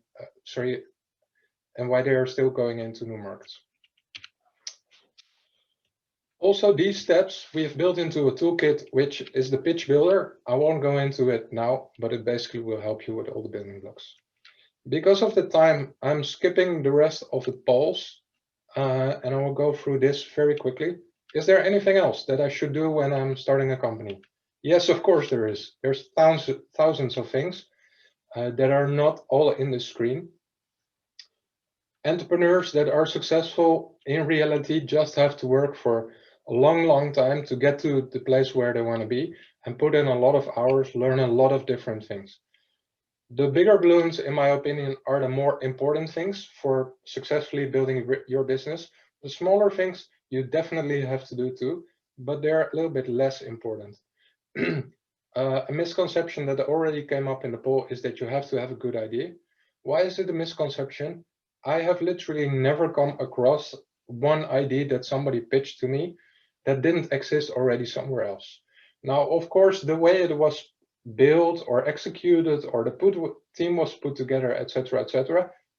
And why they are still going into new markets. Also, these steps we have built into a toolkit, which is the pitch builder. I won't go into it now, but it basically will help you with all the building blocks. Because of the time, I'm skipping the rest of the polls, and I will go through this very quickly. Is there anything else that I should do when I'm starting a company? Yes, of course there is. There's thousands of things that are not all in the screen. Entrepreneurs that are successful in reality just have to work for a long time to get to the place where they want to be and put in a lot of hours, learn a lot of different things. The bigger balloons, in my opinion, are the more important things for successfully building your business. The smaller things you definitely have to do too, but they're a little bit less important. A misconception that already came up in the poll is that you have to have a good idea. Why is it a misconception? I have literally never come across one idea that somebody pitched to me that didn't exist already somewhere else. Now, of course, the way it was built or executed or the team was put together, etc.,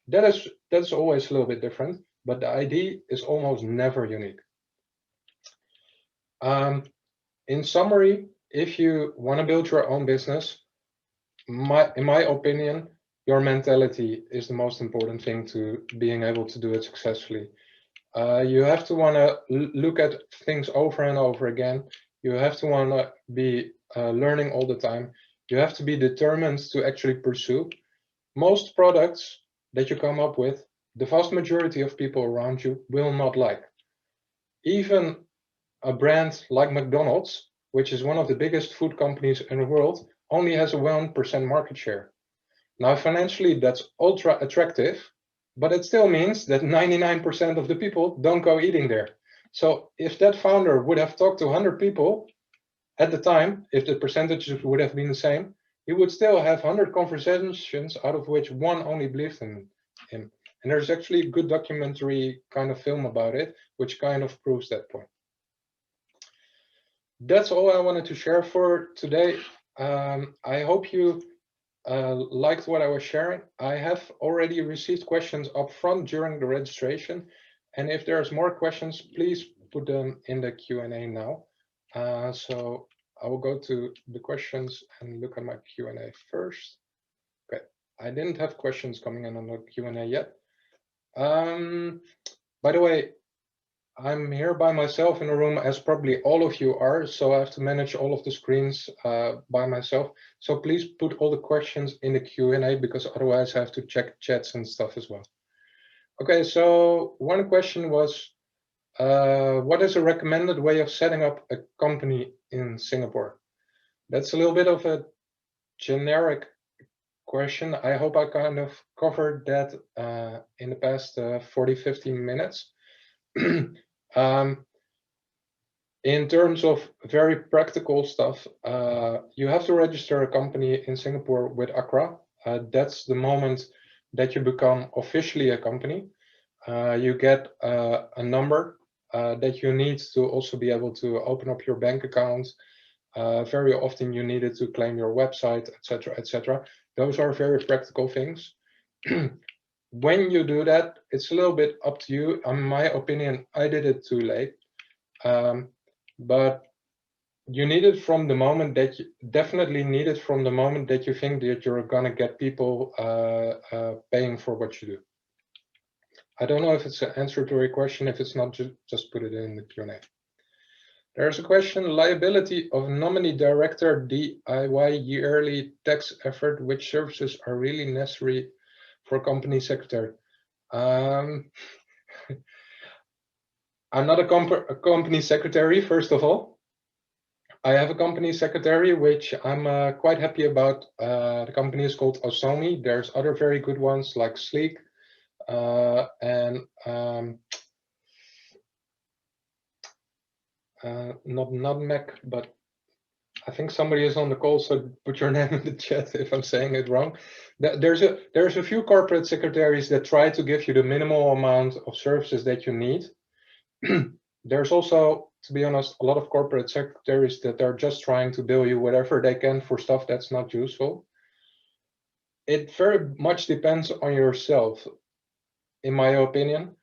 that's always a little bit different, but the idea is almost never unique. In summary, if you want to build your own business, in my opinion, your mentality is the most important thing to being able to do it successfully. You have to want to look at things over and over again. You have to want to be learning all the time. You have to be determined to actually pursue. Most products that you come up with, the vast majority of people around you will not like. Even a brand like McDonald's, which is one of the biggest food companies in the world, only has a 1% market share. Now, financially, that's ultra attractive, but it still means that 99% of the people don't go eating there. So if that founder would have talked to 100 people at the time, if the percentages would have been the same, he would still have 100 conversations out of which one only believed in him. And there's actually a good documentary kind of film about it, which kind of proves that point. That's all I wanted to share for today. I hope you liked what I was sharing. I have already received questions up front during the registration. And if there's more questions, please put them in the Q&A now. So I will go to the questions and look at my Q&A first. Okay, I didn't have questions coming in on the Q&A yet. By the way, I'm here by myself in the room, as probably all of you are, so I have to manage all of the screens by myself. So please put all the questions in the Q&A, because otherwise I have to check chats and stuff as well. Okay, so one question was, what is a recommended way of setting up a company in Singapore? That's a little bit of a generic question. I hope I kind of covered that in the past 40-50 minutes. In terms of very practical stuff, you have to register a company in Singapore with ACRA. That's the moment that you become officially a company. You get a number that you need to also be able to open up your bank account. Very often you need it to claim your website, etc. Those are very practical things. When you do that, it's a little bit up to you. In my opinion, I did it too late. But you need it from the moment that you definitely need it from the moment that you think that you're gonna get people paying for what you do. I don't know if it's an answer to your question. If it's not, just put it in the Q&A. There's a question: liability of nominee director DIY yearly tax effort. Which services are really necessary for company secretary? I'm not a company secretary, first of all. I have a company secretary, which I'm quite happy about. The company is called Osomi. There's other very good ones like Sleek and not Nutmeg, but I think somebody is on the call, so put your name in the chat if I'm saying it wrong. There's a few corporate secretaries that try to give you the minimal amount of services that you need. There's also, to be honest, a lot of corporate secretaries that are just trying to bill you whatever they can for stuff that's not useful. It very much depends on yourself, in my opinion.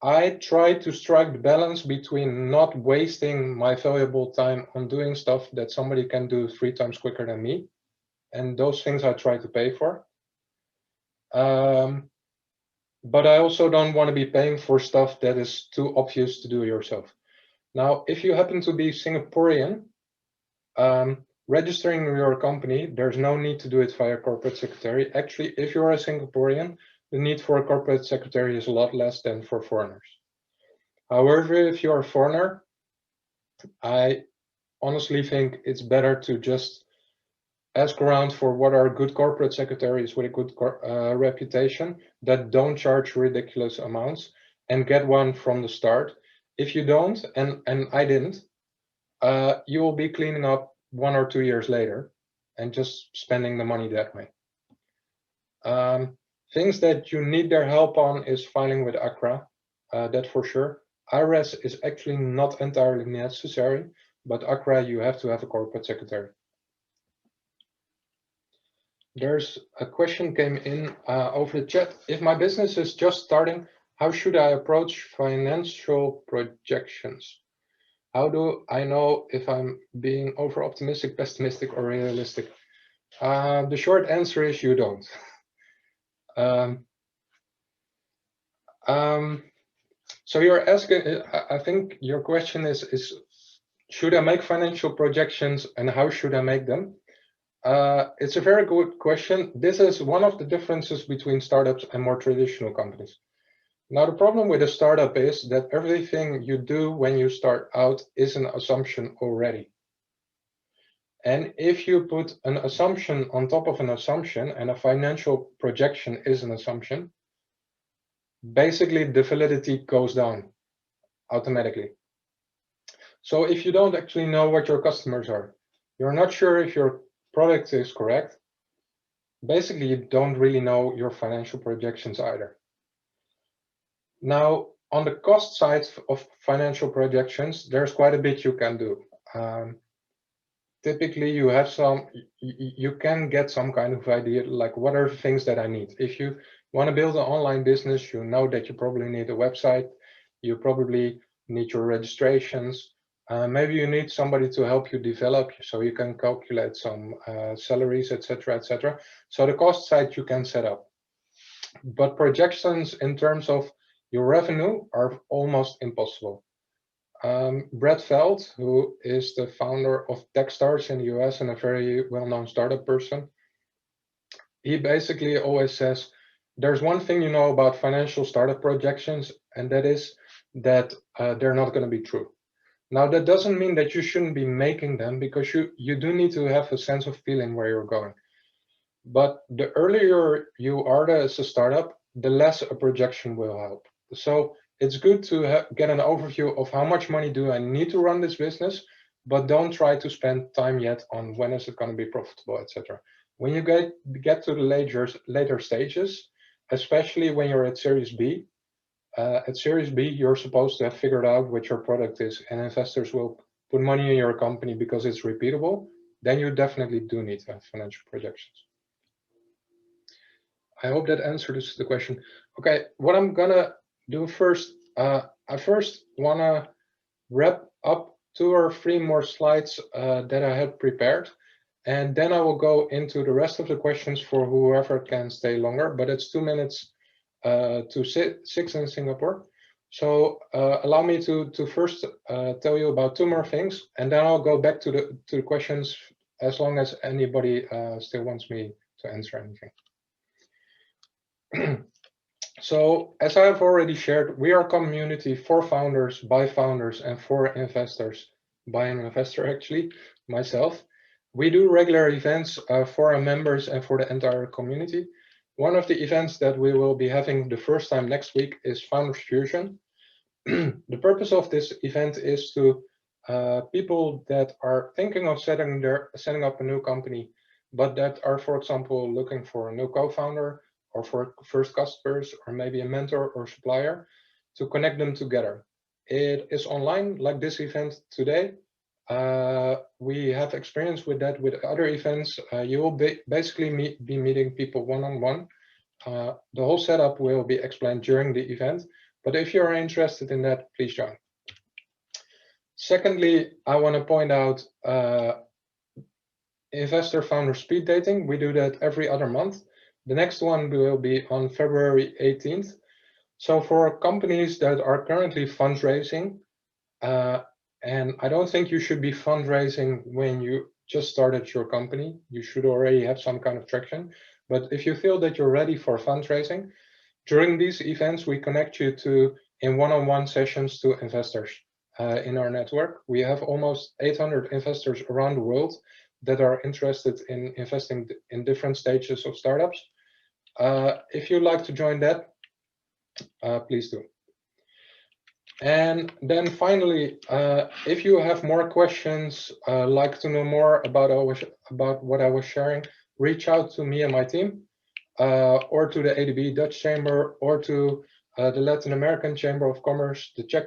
I try to strike the balance between not wasting my valuable time on doing stuff that somebody can do 3 times quicker than me, and those things I try to pay for. But I also don't want to be paying for stuff that is too obvious to do yourself. Now, if you happen to be Singaporean, registering your company, there's no need to do it via corporate secretary. Actually, if you're a Singaporean, the need for a corporate secretary is a lot less than for foreigners. However, if you're a foreigner, I honestly think it's better to just ask around for what are good corporate secretaries with a good reputation that don't charge ridiculous amounts, and get one from the start. If you don't, and I didn't, you will be cleaning up 1 or 2 years later and just spending the money that way. Things that you need their help on is filing with ACRA, that for sure. IRS is actually not entirely necessary, but ACRA, you have to have a corporate secretary. There's a question came in over the chat. If my business is just starting, how should I approach financial projections? How do I know if I'm being over optimistic, pessimistic, or realistic? The short answer is you don't. So you're asking, I think your question is should I make financial projections and how should I make them? It's a very good question. This is one of the differences between startups and more traditional companies. Now, the problem with a startup is that everything you do when you start out is an assumption already. And if you put an assumption on top of an assumption, and a financial projection is an assumption, basically the validity goes down automatically. So if you don't actually know what your customers are, you're not sure if your product is correct, basically you don't really know your financial projections either. Now, on the cost side of financial projections, there's quite a bit you can do. Typically, you can get some kind of idea, like what are the things that I need. If you want to build an online business, you know that you probably need a website, you probably need your registrations, maybe you need somebody to help you develop so you can calculate some salaries, etc., etc. So the cost side you can set up. But projections in terms of your revenue are almost impossible. Brett Feld, who is the founder of Techstars in the US and a very well-known startup person, he basically always says, there's one thing you know about financial startup projections, and that is that they're not going to be true. Now, that doesn't mean that you shouldn't be making them, because you do need to have a sense of feeling where you're going. But the earlier you are as a startup, the less a projection will help. So it's good to get an overview of how much money do I need to run this business, but don't try to spend time yet on when is it going to be profitable, etc. When you get to the later stages, especially when you're at Series B, you're supposed to have figured out what your product is, and investors will put money in your company because it's repeatable. Then you definitely do need to have financial projections. I hope that answers the question. Okay, what I'm gonna do first, I first wanna wrap up 2 or 3 more slides that I had prepared, and then I will go into the rest of the questions for whoever can stay longer, but it's 2 minutes to 6 in Singapore. So allow me to first tell you about 2 more things, and then I'll go back to the questions as long as anybody still wants me to answer anything. So, as I have already shared, we are a community for founders, by founders, and for investors, by an investor actually, myself. We do regular events for our members and for the entire community. One of the events that we will be having the first time next week is Founders Fusion. The purpose of this event is to people that are thinking of setting up a new company, but that are, for example, looking for a new co-founder, or for first customers, or maybe a mentor or supplier, to connect them together. It is online, like this event today. We have experience with that with other events. You will basically be meeting people one-on-one. The whole setup will be explained during the event, But if you're interested in that, please join. Secondly, I want to point out investor founder speed dating. We do that every other month. The next one will be on February 18th. So for companies that are currently fundraising, and I don't think you should be fundraising when you just started your company. You should already have some kind of traction. But if you feel that you're ready for fundraising, during these events, we connect you in one-on-one sessions to investors in our network. We have almost 800 investors around the world that are interested in investing in different stages of startups. If you'd like to join that, please do. And then finally, if you have more questions, like to know more about what I was sharing, reach out to me and my team, or to the ADB Dutch Chamber, or to the Latin American Chamber of Commerce, the Czech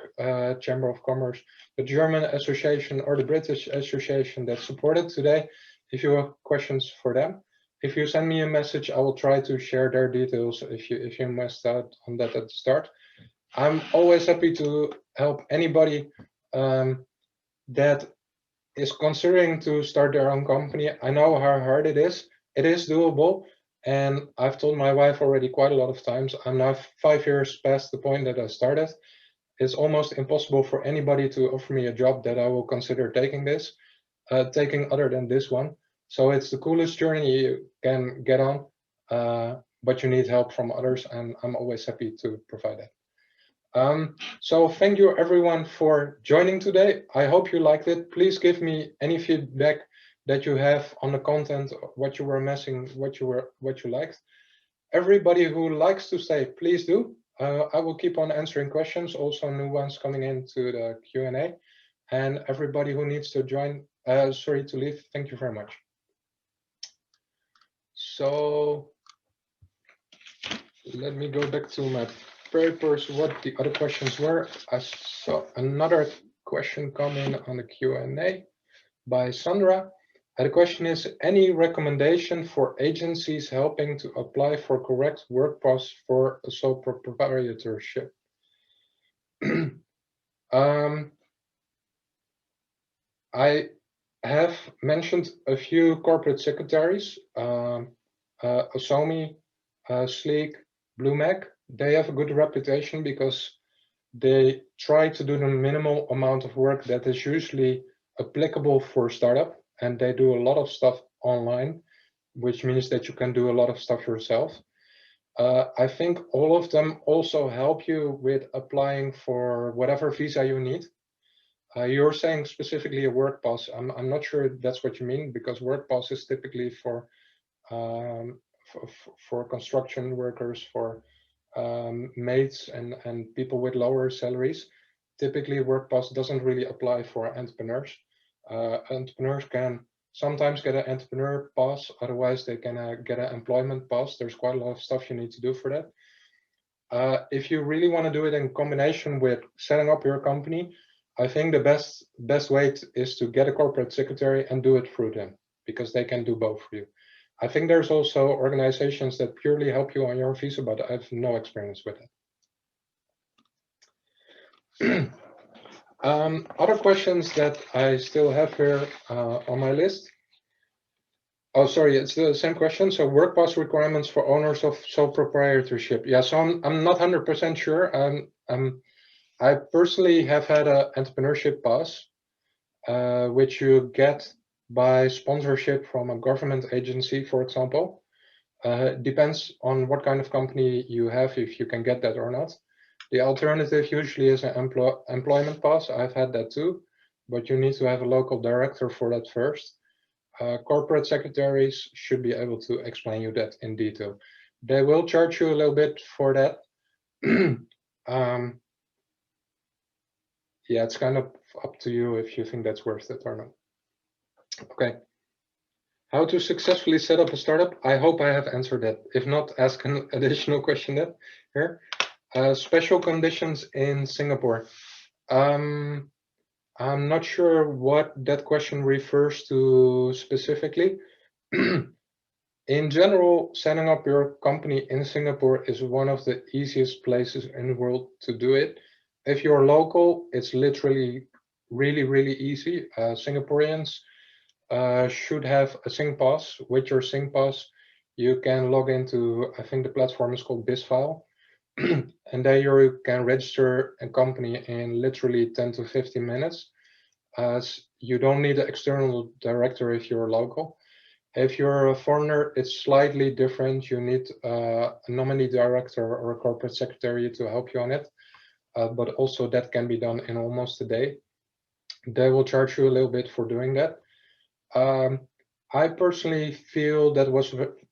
Chamber of Commerce, the German Association, or the British Association that supported today. If you have questions for them, if you send me a message, I will try to share their details if you missed out on that at the start. I'm always happy to help anybody that is considering to start their own company. I know how hard it is. It is doable. And I've told my wife already quite a lot of times, I'm now 5 years past the point that I started. It's almost impossible for anybody to offer me a job that I will consider taking other than this one. So it's the coolest journey you can get on, but you need help from others, and I'm always happy to provide that. So thank you everyone for joining today. I hope you liked it. Please give me any feedback that you have on the content, what you were missing, what you liked. Everybody who likes to stay, please do. I will keep on answering questions, also new ones coming into the Q&A. And everybody who needs to join, sorry to leave, thank you very much. So let me go back to my papers, what the other questions were. I saw another question come in on the Q&A by Sandra. The question is, any recommendation for agencies helping to apply for correct work pass for a sole proprietorship? I have mentioned a few corporate secretaries, Osomi, Sleek, BlueMac. They have a good reputation because they try to do the minimal amount of work that is usually applicable for a startup, and they do a lot of stuff online, which means that you can do a lot of stuff yourself. I think all of them also help you with applying for whatever visa you need. You're saying specifically a work pass. I'm not sure that's what you mean, because work pass is typically for construction workers, for maids and people with lower salaries. Typically, work pass doesn't really apply for entrepreneurs. Entrepreneurs can sometimes get an entrepreneur pass, otherwise they can get an employment pass. There's quite a lot of stuff you need to do for that. If you really want to do it in combination with setting up your company, I think the best way is to get a corporate secretary and do it through them, because they can do both for you. I think there's also organizations that purely help you on your visa, but I have no experience with it. Other questions that I still have here on my list. Oh, sorry, it's the same question. So work pass requirements for owners of sole proprietorship. Yeah, so I'm not 100% sure. I personally have had an entrepreneurship pass, which you get by sponsorship from a government agency, for example. Depends on what kind of company you have, if you can get that or not. The alternative usually is an employment pass. I've had that too, but you need to have a local director for that first. Corporate secretaries should be able to explain you that in detail. They will charge you a little bit for that. Yeah, it's kind of up to you if you think that's worth it or not. Okay. How to successfully set up a startup? I hope I have answered that. If not, ask an additional question here. Special conditions in Singapore. I'm not sure what that question refers to specifically. In general, setting up your company in Singapore is one of the easiest places in the world to do it. If you're local, it's literally really easy. Singaporeans should have a SingPass. With your SingPass, you can log into, I think the platform is called BizFile, and there you can register a company in literally 10 to 15 minutes. As you don't need an external director if you're local. If you're a foreigner, it's slightly different. You need a nominee director or a corporate secretary to help you on it. But also that can be done in almost a day. They will charge you a little bit for doing that. I personally feel that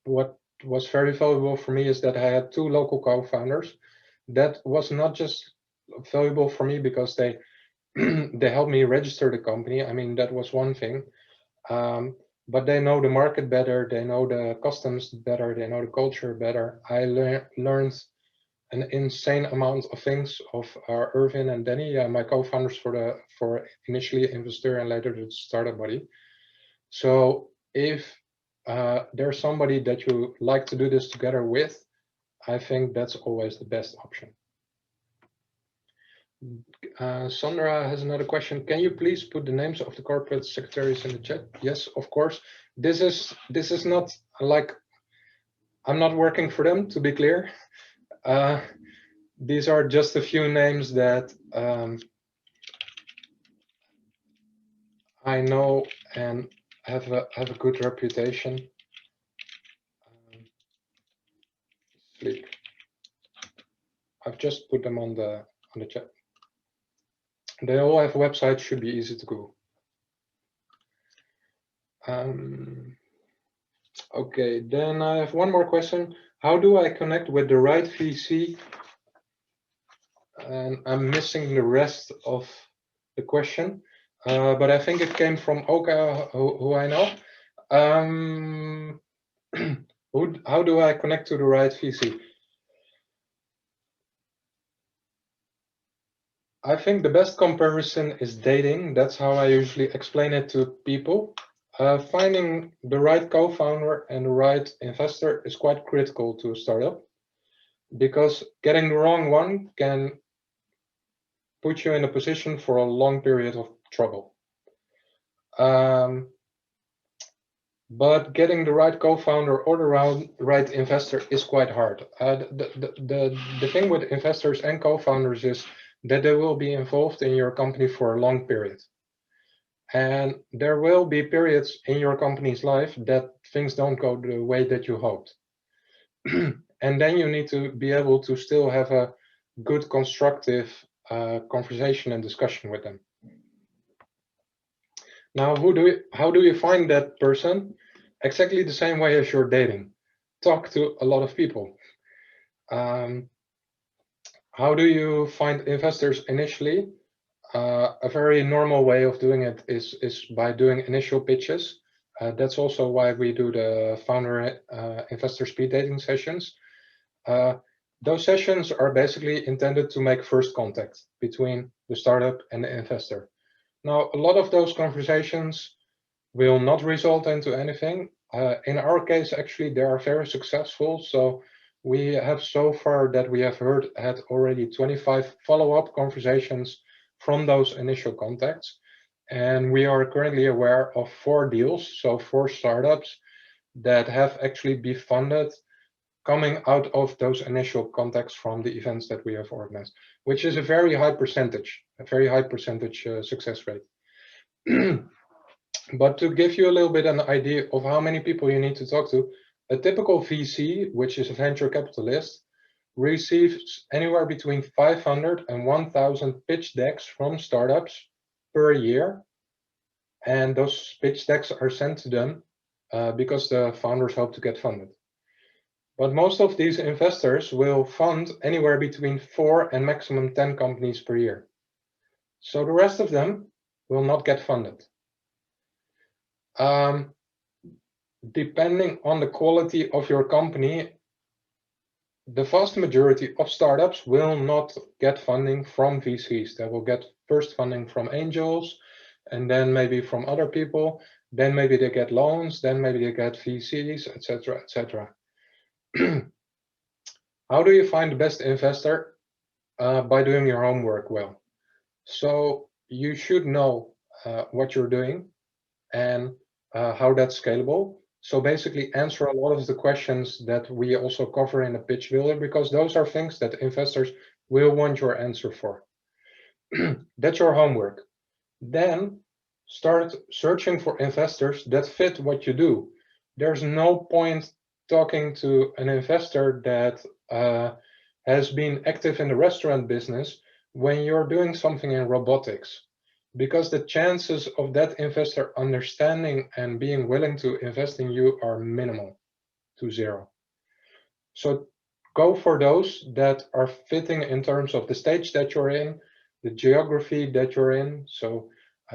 what was very valuable for me is that I had 2 local co-founders. That was not just valuable for me because they they helped me register the company. I mean, that was one thing. But they know the market better, they know the customs better, they know the culture better. I learned an insane amount of things of Irvin and Danny, my co-founders for initially Investor and later the startup body. So if there's somebody that you like to do this together with, I think that's always the best option. Sandra has another question. Can you please put the names of the corporate secretaries in the chat? Yes, of course. This is not like, I'm not working for them, to be clear. These are just a few names that I know and have a good reputation. Sleep. I've just put them on the chat. They all have websites, should be easy to go. Okay, then I have one more question. How do I connect with the right VC? And I'm missing the rest of the question, but I think it came from Oka, who I know. How do I connect to the right VC? I think the best comparison is dating. That's how I usually explain it to people. Finding the right co-founder and the right investor is quite critical to a startup, because getting the wrong one can put you in a position for a long period of trouble. But getting the right co-founder or the right investor is quite hard. The thing with investors and co-founders is that they will be involved in your company for a long period. And there will be periods in your company's life that things don't go the way that you hoped. And then you need to be able to still have a good constructive conversation and discussion with them. Now, how do you find that person? Exactly the same way as you're dating. Talk to a lot of people. How do you find investors initially? A very normal way of doing it is by doing initial pitches. That's also why we do the founder investor speed dating sessions. Those sessions are basically intended to make first contact between the startup and the investor. Now, a lot of those conversations will not result into anything. In our case, actually, they are very successful. So we have so far that we have had already 25 follow-up conversations from those initial contacts. And we are currently aware of 4 deals, so 4 startups that have actually been funded coming out of those initial contacts from the events that we have organized, which is a very high percentage success rate. But to give you a little bit an idea of how many people you need to talk to, a typical VC, which is a venture capitalist, receives anywhere between 500 and 1,000 pitch decks from startups per year. And those pitch decks are sent to them because the founders hope to get funded. But most of these investors will fund anywhere between 4 and maximum 10 companies per year. So the rest of them will not get funded. Depending on the quality of your company, the vast majority of startups will not get funding from VCs. They will get first funding from angels and then maybe from other people. then maybe they get loans, then maybe they get VCs, etc., etc. How do you find the best investor? By doing your homework well. So you should know what you're doing and how that's scalable. So basically answer a lot of the questions that we also cover in the pitch builder, because those are things that investors will want your answer for. That's your homework. Then start searching for investors that fit what you do. There's no point talking to an investor that has been active in the restaurant business when you're doing something in robotics, because the chances of that investor understanding and being willing to invest in you are minimal to zero. So go for those that are fitting in terms of the stage that you're in, the geography that you're in. So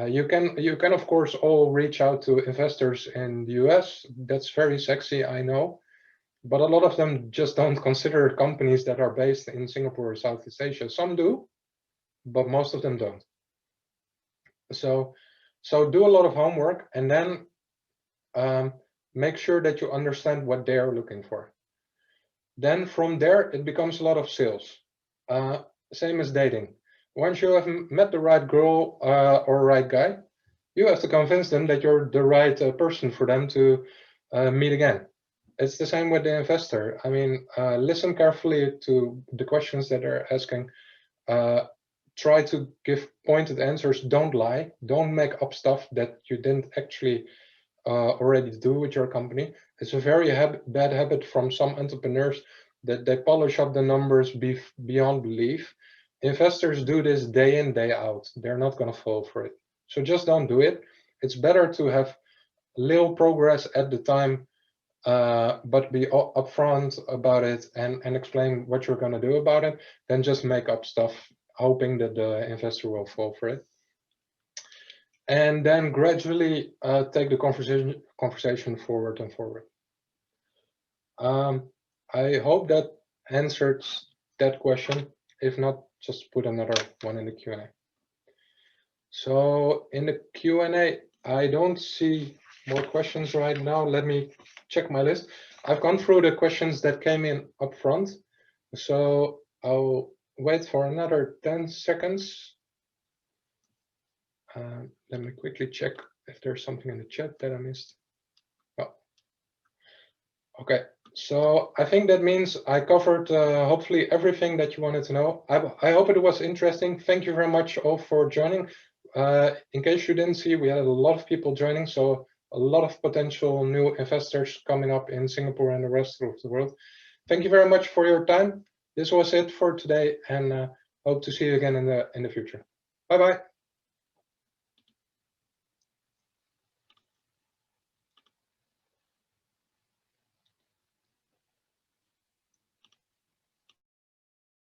you can of course all reach out to investors in the US. That's very sexy, I know, but a lot of them just don't consider companies that are based in Singapore or Southeast Asia. Some do, but most of them don't. So do a lot of homework, and then make sure that you understand what they are looking for. Then from there, it becomes a lot of sales. Same as dating. Once you have met the right girl or right guy, you have to convince them that you're the right person for them to meet again. It's the same with the investor. I mean, listen carefully to the questions that they're asking. Try to give pointed answers. Don't lie. Don't make up stuff that you didn't actually already do with your company. It's a very bad habit from some entrepreneurs that they polish up the numbers beyond belief. Investors do this day in, day out. They're not going to fall for it. So just don't do it. It's better to have little progress at the time, but be upfront about it and explain what you're going to do about it, than just make up stuff hoping that the investor will fall for it. And then gradually take the conversation forward and forward. I hope that answered that question. If not, just put another one in the Q&A. So in the Q&A, I don't see more questions right now. Let me check my list. I've gone through the questions that came in up front. So I'll wait for another 10 seconds. Let me quickly check if there's something in the chat that I missed. Oh. Okay, so I think that means I covered hopefully everything that you wanted to know. I hope it was interesting. Thank you very much all for joining. In case you didn't see, we had a lot of people joining, so a lot of potential new investors coming up in Singapore and the rest of the world. Thank you very much for your time. This was it for today, and hope to see you again in the future. Bye-bye.